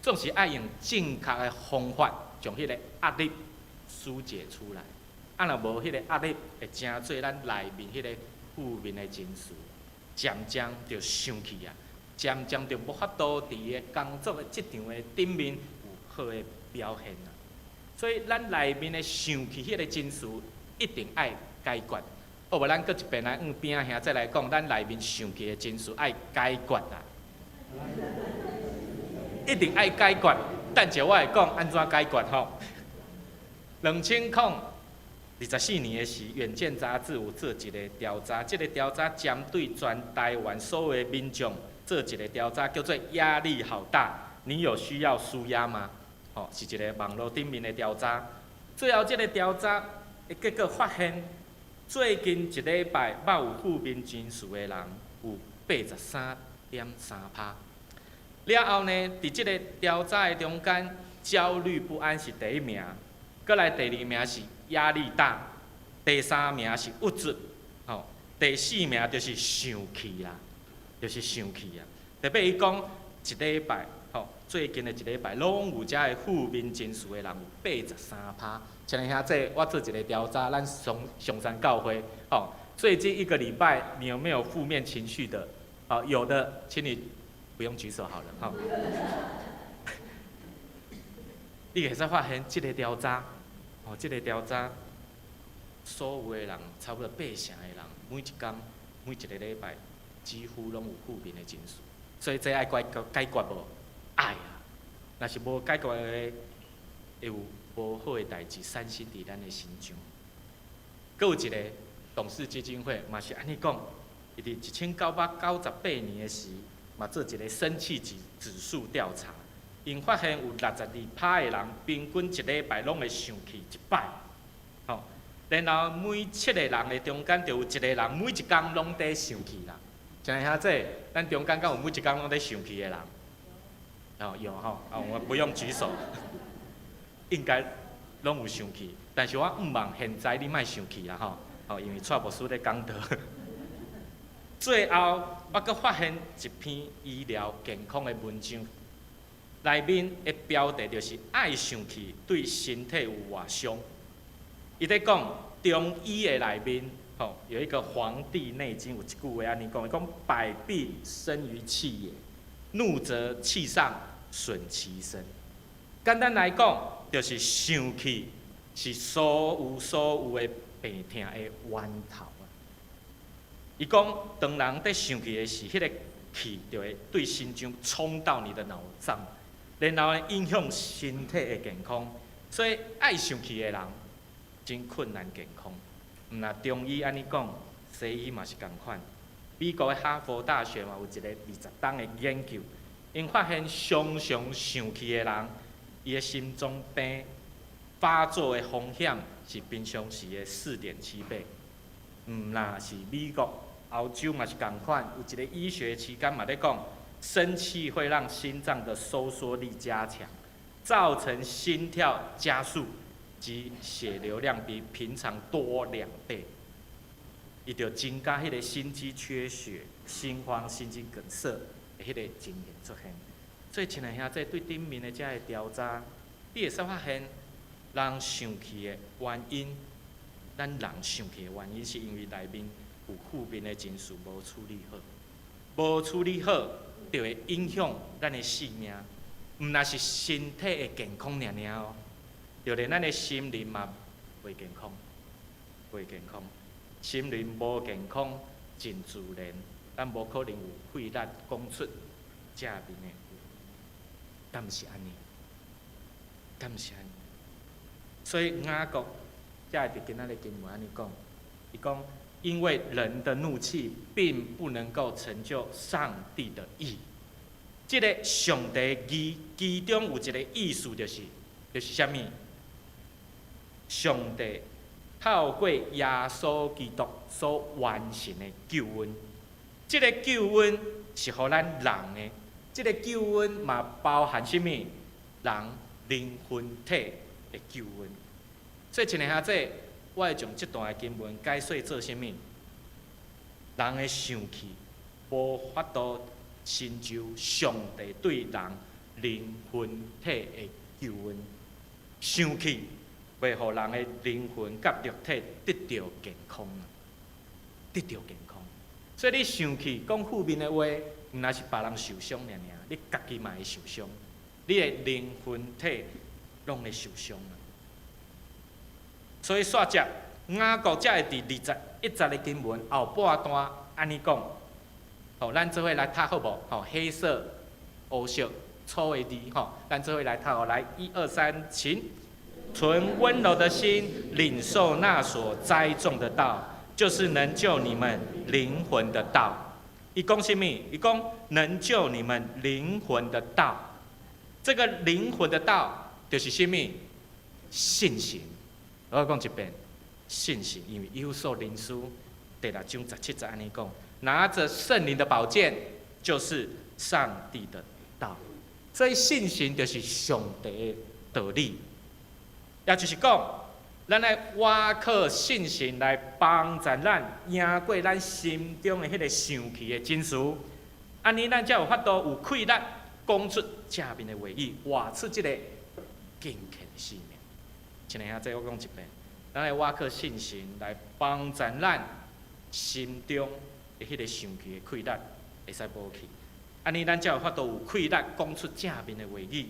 总是爱用正确的方法，将迄个压力疏解出来。若无迄个压力，会真做咱内面迄个负面的情绪，渐渐就生气啊，渐渐就无法度伫个工作的职场的顶面有好的表现啊。所以咱内面的生气迄个情绪，一定爱解决。好无，咱搁一遍来往边仔兄再来讲，咱内面生气的情绪爱解决啦，一定爱解决。等者我会讲安怎解决吼。2024年的时，《远见》杂志有做一个调查，这个调查针对全台湾所有的民众做一个调查，叫做“压力好大，你有需要舒压吗？”是一个网络顶面的调查。最后，这个调查的结果发现，最近一礼拜肉有负面情绪的人有83.3%。了后呢，伫即个调查的中间，焦虑不安是第一名，搁来第二名是压力大，第三名是郁卒，第四名就是生气啦，就是生气啊。特别伊讲一礼拜，最近的一礼拜，拢有遮个负面情绪的人有83%。亲爱兄弟，我做一个调查，咱上山教会，最近一个礼拜你有没有负面情绪的？有的，请你不用举手好了，你会使发现，这个调查，这个调查，所有的人，差不多80%的人，每一天、每一个礼拜，几乎拢有负面的情绪。所以这爱解决无？爱啊！若是无解决的，会有无好的代志产生伫咱的心中。阁有一个董事基金会嘛是安尼讲，伊伫1998年的时，嘛做一个生气指数调查，因发现有62%的人平均一礼拜拢会生气一摆，吼。然后每7个人的中间就有1个人每一天拢在生气啦。像遐这，咱中间敢有每一天拢在生气的人？哦，有吼，我不用举手，应该拢有生气。但是我毋望现在你莫生气啦吼，哦，因为蔡牧师咧讲道。最后，我阁发现一篇医疗健康的文章，内面的标题就是“爱生气对身体有外伤”。伊咧讲中医的内面，吼有一个《黄帝内经》有一句话安尼讲，伊讲“百病生于气也，怒则气上，损其身”。简单来讲，就是生气是所有的病痛的源头。伊讲，当人在生气的时，迄个气就会对心脏冲到你的脑脏，然后影响身体的健康。所以爱生气的人真困难健康。那中医安尼讲，西医嘛是共款。美国的哈佛大学嘛有一个20档的研究，因发现常常生气的人，伊的心脏病发作的风险是平常时的4.7倍。那是美国。欧洲嘛是共款，有一个医学期刊嘛咧讲，生气会让心脏的收缩力加强，造成心跳加速及血流量比平常多2倍，伊就增加迄个心肌缺血、心慌、心肌梗塞的迄个情形出现。所以，亲爱兄弟，对顶面的这个调查，你会使发现，人生气的原因，咱人生气的原因是因为内面。有负面的情绪无处理好，无处理好就会影响咱的性命，毋那是身体的健康尔尔哦，就连咱的心灵嘛袂健康，袂健康，心灵无健康，真自然，咱无可能有血力讲出正面的话，敢毋是安尼？敢毋是安尼？所以雅各才会伫今仔日经文安尼讲，伊讲。因为人的怒气并不能够成就上帝的义。这个上帝义其中有一个意思就是啥物？上帝透过耶稣基督所完成的救恩，这个救恩是互咱人的，这个救恩嘛包含啥物？人灵魂体的救恩。所以，亲爱兄弟。我会将这段的经文解说做啥物？人的生气无法度成就上帝对人灵魂体的救恩。生气会互人的灵魂甲肉体得到健康，得到健康。所以你生气讲负面的话，毋那是别人受伤尔尔，你家己嘛会受伤，你的灵魂体拢会受伤。所以煞只雅各才会伫21节的经文后半段安尼讲，吼，咱做伙来读好无？吼，黑色、黑色、粗的字，吼，咱做伙来读哦。来，1、2、3，请。存温柔的心，领受那所栽种的道，就是能救你们灵魂的道。伊讲什么？伊讲能救你们灵魂的道。这个灵魂的道就是什么？信心。我讲一遍，信心，因为以弗所灵书第6章17节安尼讲，拿着圣灵的宝剑，就是上帝的道。所以信心就是上帝的道理，也就是讲，咱来挖靠信心来帮助咱赢过咱心中的迄个生气的情绪，安尼咱才有法度有气力讲出正面的话语，活出这个敬虔的生命。亲爱兄弟，我讲一遍，咱来挖靠信心来帮助咱心中的迄个生气的气力会使保去。安尼咱才有法度有气力讲出正面的话语，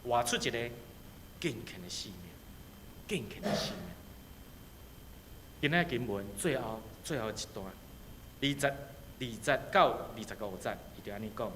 活出一个敬虔的生命，敬虔的生命。今仔经文最后一段，20到25节，伊就安尼讲。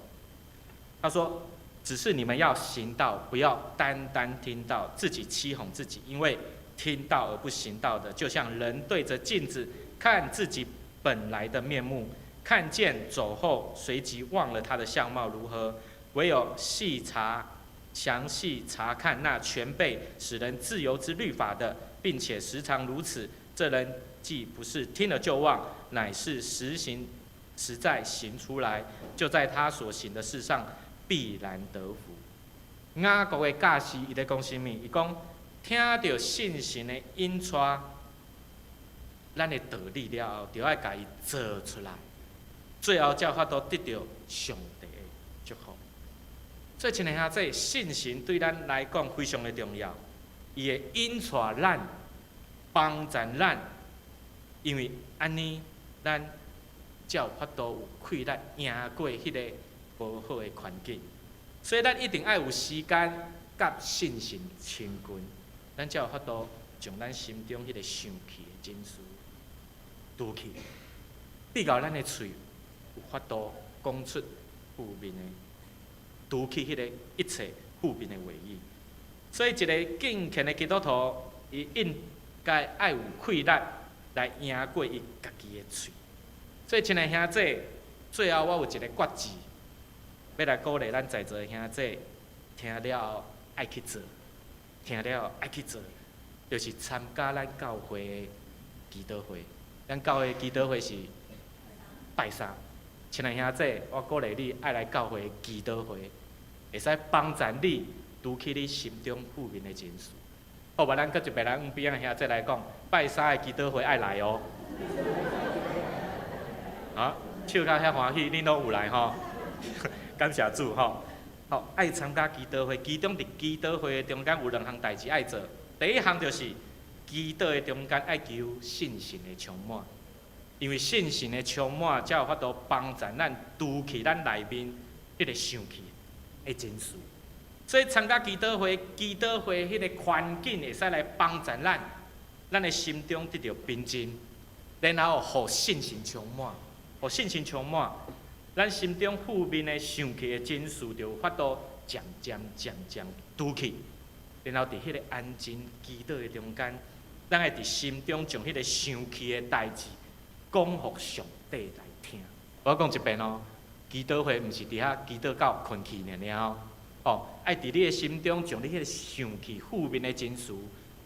他说：“只是你们要行道，不要单单听到，自己欺哄自己。因为听到而不行道的，就像人对着镜子看自己本来的面目，看见走后，随即忘了他的相貌如何，唯有详细查看那全备使人自由之律法的，并且时常如此，这人既不是听了就忘，乃是实在行出来，就在他所行的事上必然得福。雅各的教士伊在讲什么？伊讲听到信心的引带，咱的道理了后，就要甲伊做出来，最后才有法度得到上帝的祝福。所以，亲爱兄弟，信心对咱来讲非常的重要，伊会引带咱、帮助咱，因为安尼咱才有法度有气力赢过迄个无好的环境。所以，咱一定要有时间甲信心亲近，咱才有法度将咱心中迄个生气的情绪拄去，比较咱的嘴有法度讲出负面的。拄起迄个一切负面的话语，所以一个敬虔的基督徒，伊应该爱有气力来赢过伊家己的嘴。所以，亲爱兄弟，最后我有一个决志，要来鼓励咱在座的兄弟，听了后爱去做，听了后爱去做，就是参加咱教会的祈祷会。咱教会祈祷会是拜三。亲爱兄弟，我鼓励你爱来教会祈祷会。会使帮助你拄起你心中负面的情绪。好吧，咱搁一别人边仔兄弟来讲，拜三的祈祷会爱来哦。啊，笑到遐欢喜，恁拢有来吼，感谢主吼。好，爱参加祈祷会，其中伫祈祷会的中间有2项代志爱做。第一项就是祈祷的中间爱求信心的充满，因为信心的充满才有法度帮助咱拄起咱内面迄个生气的情绪。所以参加祈祷会迄个环境会使来帮助咱的心中得到平静，然后互信心充满，互信心充满，咱心中负面的生气的情绪就有法度渐渐拄去，然后伫迄个安静祈祷的中间，咱会伫心中将迄个生气的代志讲互上帝来听。我讲一遍哦，祈祷会毋是伫遐祈祷到困去尔哦，爱伫你的心中将你迄个生气、负面的情绪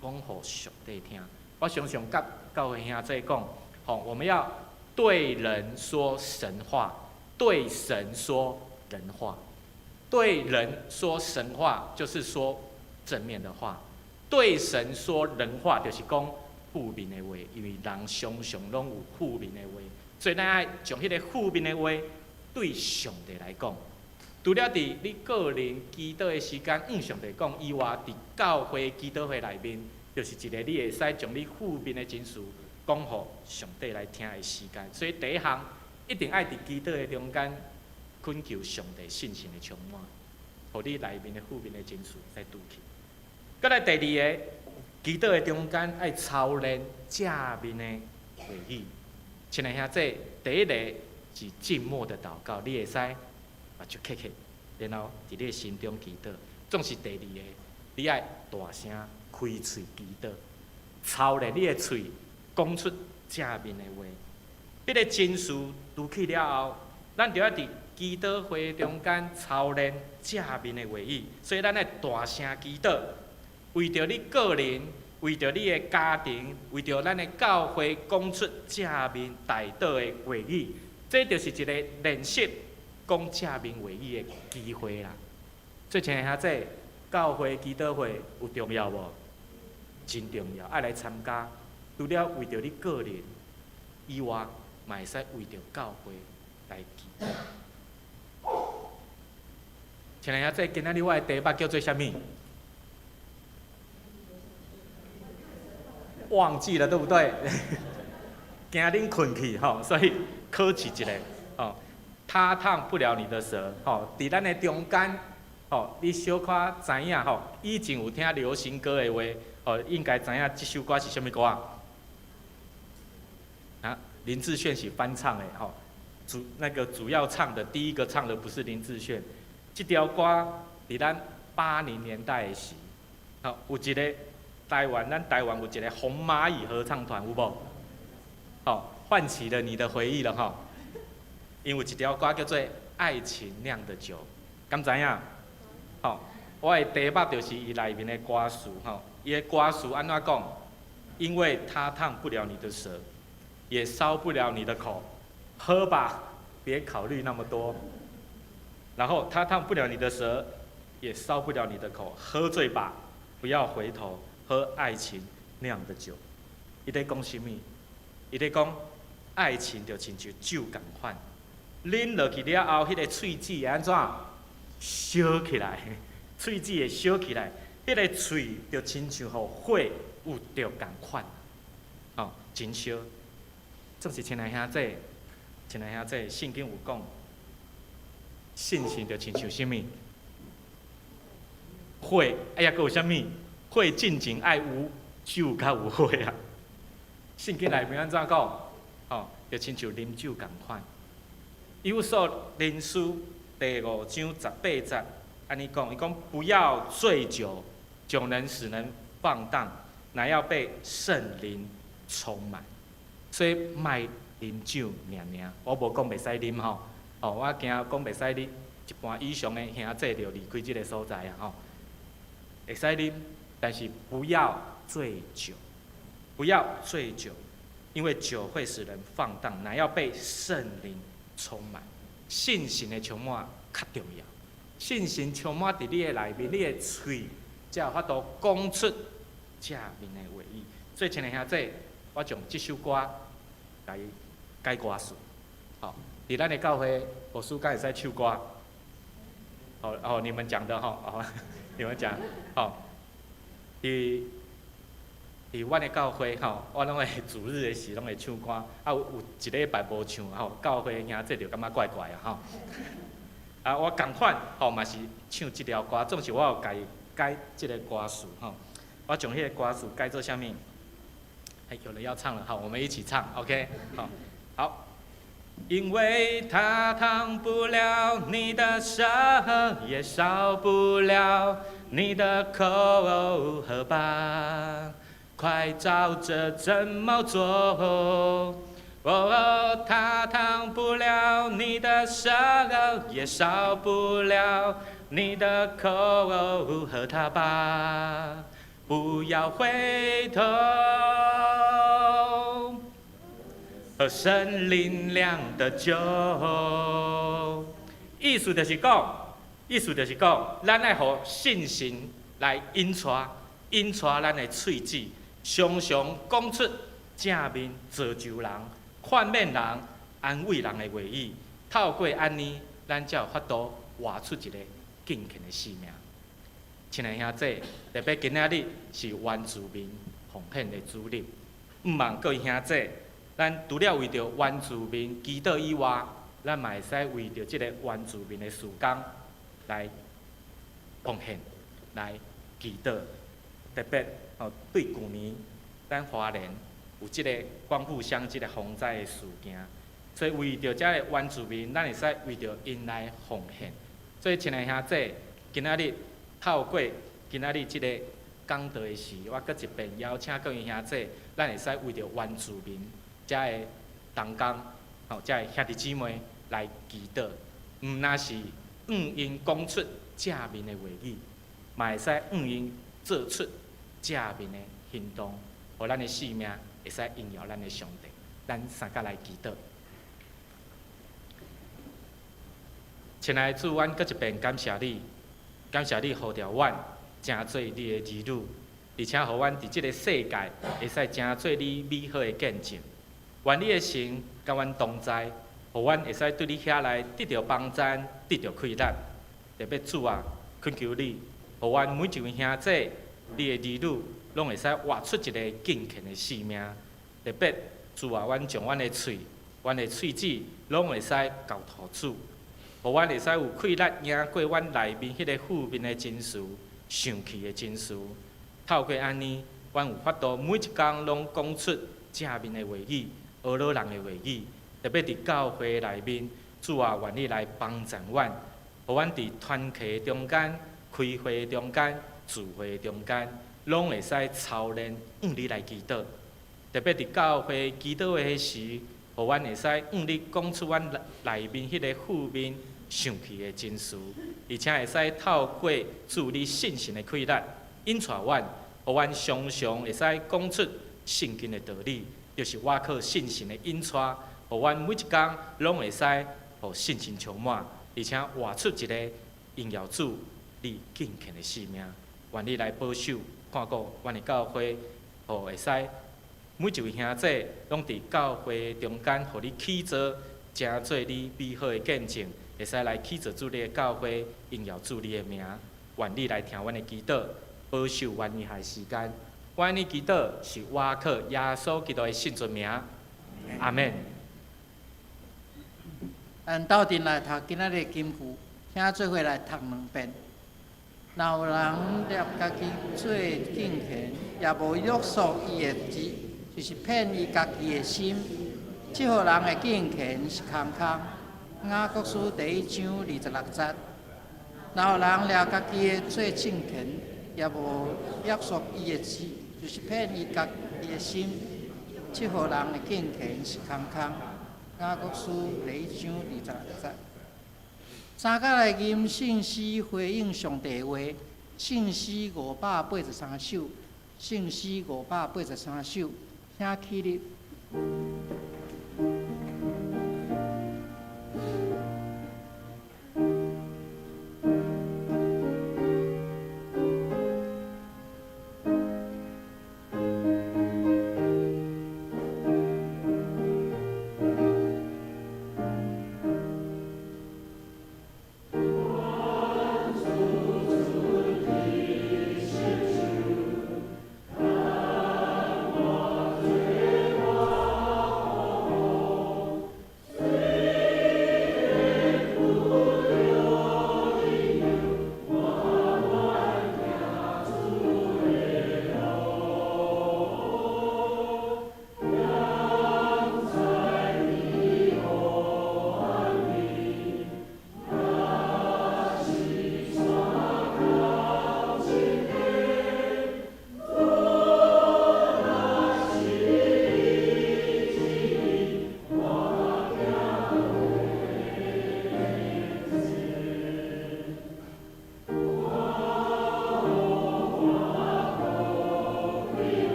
讲互上帝听。我常常甲教会兄弟讲，我们要对人说神话，对神说人话。对人说神话，就是说正面的话；对神说人话，就是讲负面的话。因为人常常拢有负面的话，所以咱爱将迄个负面的话对上帝来讲。除了伫你个人祈祷的时间，上帝讲以外，伫教会祈祷会内面，就是一个你会使将你负面的情绪讲互上帝来听的时间。所以第一项一定爱伫祈祷的中间恳求上帝信心的充满，互你内面的负面的情绪再拄去。再来第二个，祈祷的中间爱操练正面的话语。亲爱兄弟，第一个是静默的祷告，你会使目睭闭起，然后伫你心中祈祷。总是第二个，你爱大声开喙祈祷，操练你的喙，讲出正面的话。迄个情绪拄去了后，咱就要伫祈祷会中间操练正面的话语。所以咱爱大声祈祷，为着你个人，为着你的家庭，为着咱的教会，讲出正面大道的话语。这就是一个练习讲正面话语的机会啦。所以，亲爱兄弟，教会祈祷会有重要无？真重要，爱来参加。除了为着你个人以外，嘛会使为着教会来祈祷。亲爱兄弟，今仔日我的题目叫做啥物？忘记了，对不对？惊恁困去吼，所以考试一下吼。他烫不了你的舌吼，伫咱的中间吼，你小可知影吼，以前有听流行歌的话吼，应该知影这首歌是啥物歌啊？啊，林志炫是翻唱的吼，主要唱的第一个唱的不是林志炫，这条歌伫咱80年代的时，吼有一个咱台湾有一个红蚂蚁合唱团有无？吼，唤起了你的回忆了吼。因为有一条歌叫做《爱情酿的酒》，敢知影？吼，我的题目就是伊内面的歌词吼，伊的歌词安怎讲？因为它烫不了你的舌，也烧不了你的口，喝吧，别考虑那么多。然后它烫不了你的舌，也烧不了你的口，喝醉吧，不要回头，喝爱情酿的酒。伊在讲什么？伊在讲爱情就亲像酒共款，啉落去了后，迄个喙齿会安怎？烧起来，喙齿会烧起来，迄个喙就亲像互火有着共款，哦，真烧。正是亲爱兄弟，亲爱兄弟，圣经有讲，信心就亲像什么？火，哎呀，佮有啥物？火进前爱有酒较有火啊。圣经内面安怎讲？哦，就亲像啉酒共款。以弗所人书第5章18节安尼讲，伊讲不要醉酒，酒能使人放荡，乃要被圣灵充满。所以莫啉酒尔，我无讲袂使啉吼。哦，我惊讲袂使啉，一般以上的兄弟就离开这个所在啊吼。会使啉，但是不要醉酒，不要醉酒，因为酒会使人放荡，乃要被圣灵充满。信心的充满较重要，信心充满伫你的内面，你的嘴才有法度讲出正面的话语。所以，亲爱兄弟，我将这首歌来改歌词。好，伫咱的教会，牧师敢会使唱歌？哦，你们讲的吼，哦，你们讲，吼，伫阮的教会吼，我拢会主日的时拢会唱歌，啊有一礼拜无唱吼，教会兄弟就感觉怪怪啊吼。啊，我共款吼嘛是唱即条歌，总是我有改即个歌词吼。我将迄个歌词改做啥物？哎，有人要唱了，好，我们一起唱 ，OK， 好，好。因为它烫不了你的舌，也烧不了你的口，喝吧，快照着怎么做？哦，它烫不了你的舌，也烧不了你的口，喝它吧，不要回头。喝神灵酿的酒，意思就是讲，咱爱互信心来引带咱的喙齿，常常讲出正面造就人、劝勉人、安慰人的话语。透过安尼，咱才有法度活出一个敬虔的生命。亲爱兄弟，特别今仔日是原住民奉献的主日，毋茫各位兄弟。咱除了为着原住民祈祷以外，咱嘛会使为着即个原住民的事工来奉献、来祈祷。特别对去年咱花莲有即个光复乡即个洪灾的事件，所以为着遮个原住民，咱会使为着因来奉献。所以，亲爱兄弟，今仔日透过今仔日即个讲道的时，我搁一遍邀请各位兄弟，咱会使为着原住民。遮个同工，吼，遮个兄弟姊妹来祈祷，毋那是因讲出正面的话语，嘛会使因做出正面的行动，互咱的生命会使荣耀咱的上帝。咱三甲来祈祷。亲爱的主，阮搁一遍感谢你，感谢你呼召阮成做你的儿女，而且互阮伫即个世界会使成做你美好的见证。愿你的神甲阮同在，互阮会使对你遐来得到帮赞，得到快乐。特别主啊，恳求你，互阮每一位兄弟，你的儿女，拢会使活出一个敬虔的生命。特别主啊，阮将阮的喙、阮的喙齿，拢会使交托主，互阮会使有快乐赢过阮内面迄个负面的情绪、生气的情绪。透过安尼，阮有法度每一工拢讲出正面的话语。学老人的话语，特别伫教会内面，主啊，愿你来帮助阮，互阮伫团契中间、开会中间、聚会中间，拢会使操练你来祈祷。特别伫教会祈祷的时，互阮会使你讲出阮内面迄个负面想去的真事，而且会使透过助你信心的开展，引带阮，互阮常常会使讲出圣经的道理，就是我靠信心的引带，互阮每一天拢会使互信心充满，而且活出一个荣耀主你敬虔的生命。愿你来保守看顾阮的教会，互会使每一位兄弟拢伫教会中间，互你起造，成做你美好的见证，会使来起造主你的教会，荣耀主你的名。愿你来听阮的祈祷，保守阮以下时间。阮的祈祷是我靠耶稣基督的圣尊名，阿门。咱斗阵来读今仔日金句，请做伙来读2遍。若有人立家己做敬虔，也无约束伊的志，就是骗伊家己的心。即号人的敬虔是空空。雅各书第1章26节。若有人立家己的做敬虔，也无约束伊的志，就是骗伊家己的心。即号人的敬虔是空空。雅各书第1章26节。三甲来吟圣诗回应上帝话，圣诗583首，圣诗583首，请起立。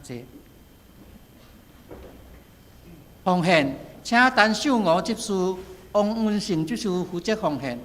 谢。奉献，请陈秀娥执事、王文成执事负责奉献。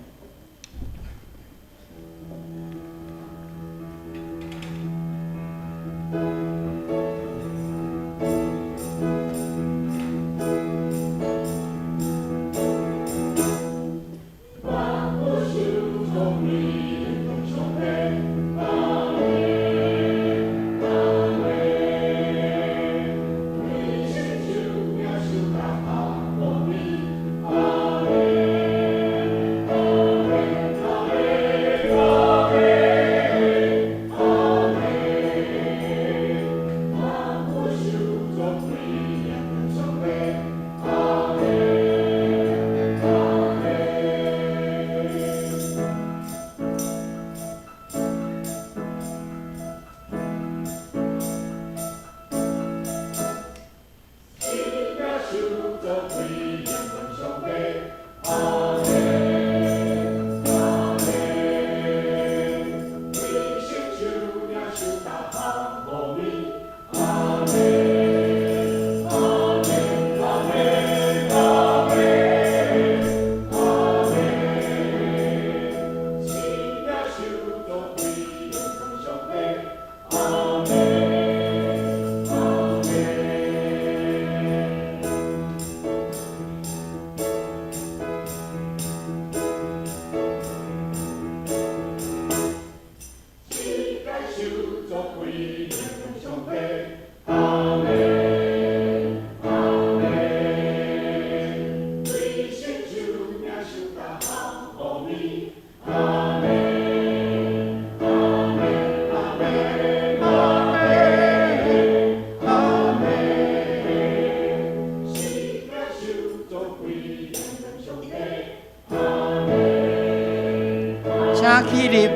请起立。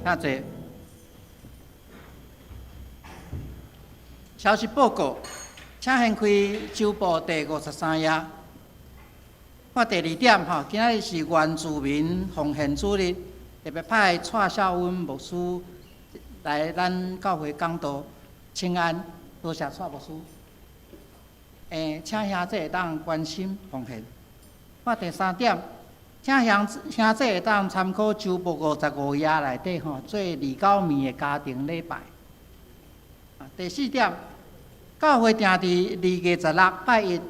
请坐。消息报告，请掀开周报第53页。看第2点吼，今仔日是原住民奉献主日，特别派蔡孝温牧师来咱教会讲道请安，多谢蔡牧师。请兄弟会当关心奉献。看第3点。请兄弟会当参考周报55页内底吼，做离九暝的家庭礼拜。第4点，教会定伫2月16拜一，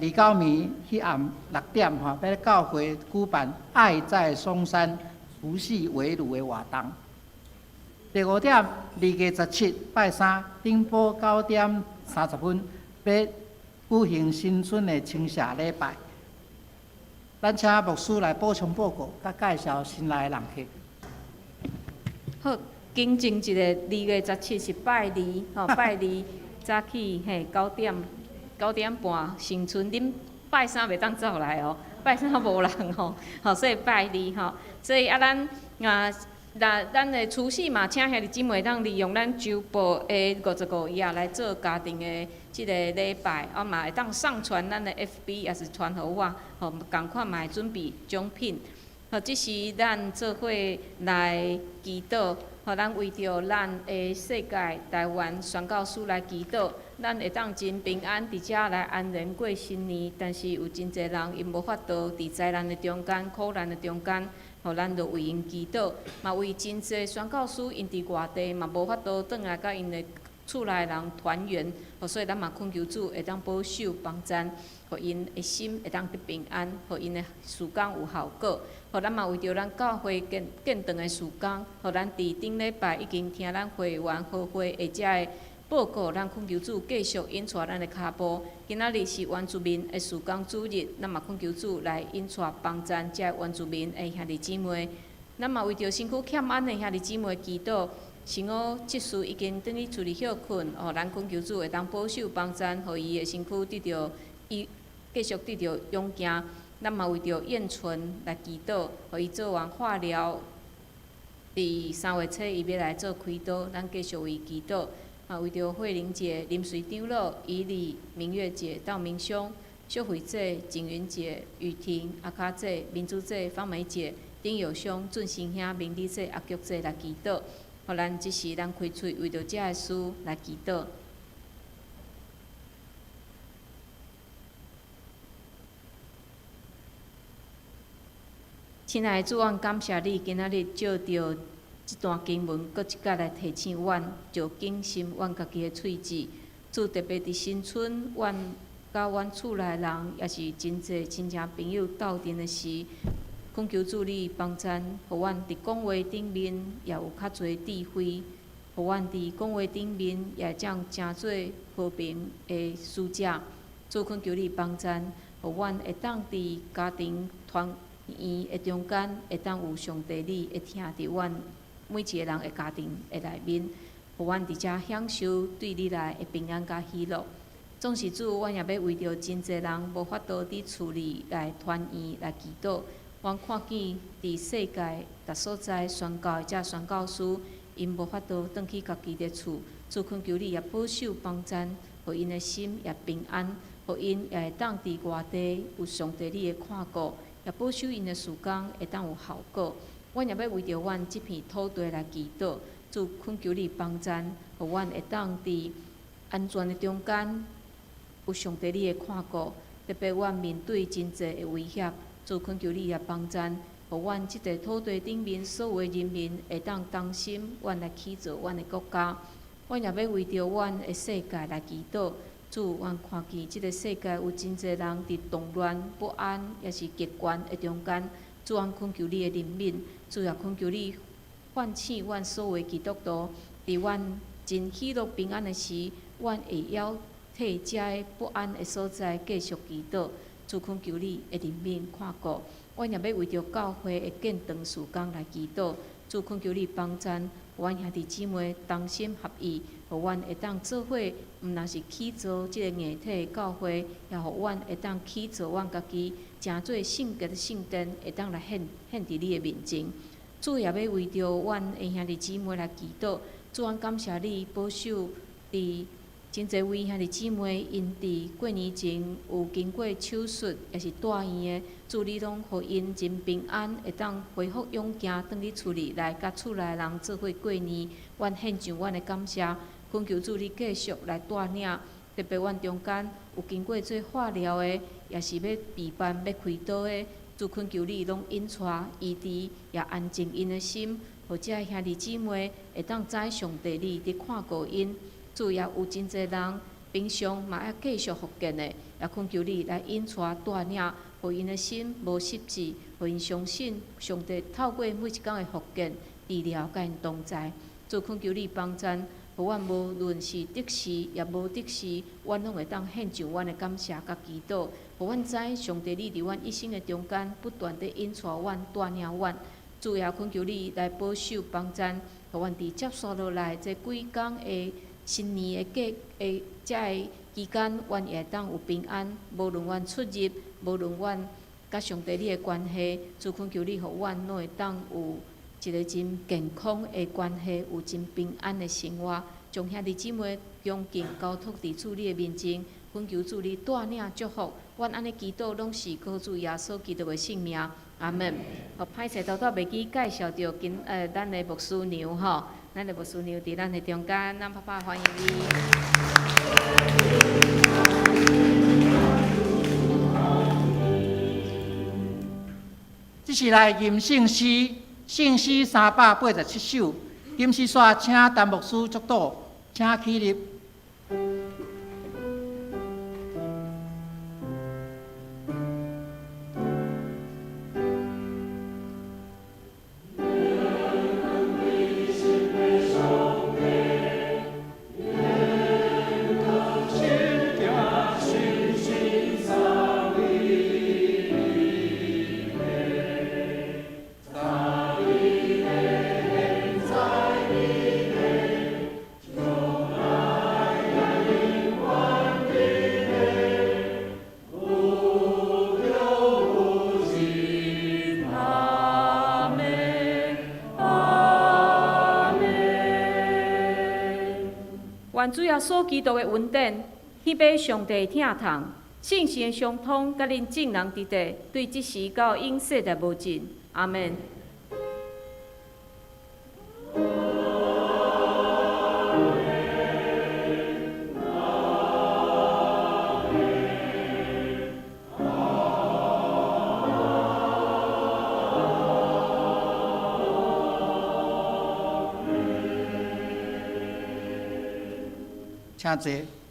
离九暝迄暗6点吼，要教会举办“爱在松山”除夕围炉的活动。第5点，2月17拜3，顶晡9点30分要举行新春的清社礼拜。咱请牧师来补充报告，甲介绍新来的人客。好，更正一下，2月17是拜2，吼，拜2早起9点半新春，恁拜3袂当走来哦，拜3无人吼，吼，所以拜2吼，所以咱的除夕嘛，请兄弟姊妹当利用咱周报的55页来做家庭的即个礼拜，嘛会当上传咱的 FB， 也是传互我，吼，共款嘛会准备奖品。吼，即是咱做伙来祈祷，吼，咱为着咱的世界台湾宣教师来祈祷，咱会当真平安伫遮来安然过新年。但是有真侪人因无法度伫灾难的中间、苦难的中间。吼，咱就为因祈祷，嘛为真侪宣教师因伫外地嘛无法度转来甲因的厝内人团圆，吼，所以咱嘛恳求主会当保守帮赞，互因的心会当得平安，互因的事工有效果。吼，咱嘛为着咱教会建堂的事工，吼，咱伫顶礼拜已经听咱会员好会下遮的报告咱恳求主继续引带咱的脚步。今仔日是原住民的事工主日，咱嘛恳求主来引带帮赞遮原住民的兄弟姊妹。咱嘛为着身躯欠安的兄弟姊妹祈祷。神哦，即时已经转去厝里休困，咱恳求主会当保守帮赞，互伊的身躯得到伊继续得到勇行。咱嘛为着燕纯来祈祷，互伊做完化疗。伫3月初，伊要来做开刀，咱继续为祈祷。为着慧玲姐、林水长老、以礼、明月姐、道明兄、秀慧姐、景云姐、雨婷、阿卡姐、民主姐、方梅姐、丁友兄、俊生兄、明理姐、阿菊姐来祈祷。互咱即时咱开喙为着遮个事来祈祷。亲爱的主，阮感谢你，今仔日借着即段经文，搁一摆来提醒阮，就谨慎阮家己的喙舌。主特别伫新春，阮甲阮厝内人，也是真侪亲戚朋友斗阵的时，恳求主你帮赞，互阮伫讲话顶面也有较侪智慧，互阮伫讲话顶面也会将诚做和平的使者。主恳求你帮赞，互阮会当伫家庭团圆的中间，会当有上帝你会听伫阮每一个人的家庭的内面，互阮伫遮享受对你来的平安甲喜乐。总是主，阮也要为着真侪人无法度伫厝里来团圆来祈祷。阮看见伫世界逐所在宣教的遮宣教师，因无法度转去家己的厝，主恳求你也保守帮赞，互因的心也平安，互因也会当伫外地有上帝你的看顾。也保守因的事工会当有效果。阮也要为着阮即片土地来祈祷，主恳求你帮赞，互阮会当伫安全的中间有上帝你的看顾。特别阮面对真侪的威胁，主恳求你也帮赞，互阮即个土地顶面所有的人民会当当心，阮来起造阮的国家。阮也要为着阮的世界来祈祷。主，阮看见即个世界有真侪人伫动乱、不安，也是极权的中间。主，阮恳求你的怜悯，主也恳求你唤醒阮所有基督徒，伫阮真喜乐平安的时，阮会晓替遮个不安的所在继续祈祷。主，恳求你的怜悯看顾，阮也要为着教会的建堂事工来祈祷。主，恳求你帮赞，阮兄弟姊妹同心合意，互阮会当做伙，毋若是起造即个硬体的教会，也互阮会当起造阮家己诚做圣洁的圣殿，会当来献伫你的面前。主也要为着阮的兄弟姊妹来祈祷。主，阮感谢你保守伫真侪位兄弟姊妹，因伫过年前有经过手术，也是住院的。主，你拢互因真平安，会当恢复勇行，转去厝里来，甲厝内人做伙过年。阮献上阮的感谢，恳求主你继续来带领。特别阮中间有经过做化疗的，也是要备办要开刀的。主，恳求你拢引带医治，也安静因的心，或者兄弟姊妹会当知上帝你伫看顾因。主，也有真侪人平常嘛要继续复健的，也恳求你来引带带领，互因的心无失志，互因相信上帝透过每一天的复健治疗，甲因同在。主，恳求你帮赞，互阮无论是得时也无得时，阮拢会当献上阮的感谢甲祈祷，互阮知上帝你伫阮一生的中间不断地引带阮带领阮。主，也恳求你来保守帮赞，互阮伫接续落来这几工的新年的遮个期间，阮也会当有平安，无论阮出入，无论阮甲上帝你的关系，主恳求你，互阮拢会当有一个真健康的关系，有真平安的生活。将兄弟姊妹恭敬交托伫主你的面前，恳求主你带领祝福。阮安尼祈祷，拢是靠主耶稣基督的性命。阿门。好，歹势叨叨袂记介绍着咱的牧师娘吼。咱的牧师娘伫咱的中间，咱拍欢迎你。这是来吟圣诗387首，吟诗煞请陈牧师祝祷，请起立。Amen. 愿主耶稣基督的恩典、迄把上帝疼痛、圣神的相通，甲恁众人伫地，对即时到永世的无尽。阿门。请坐。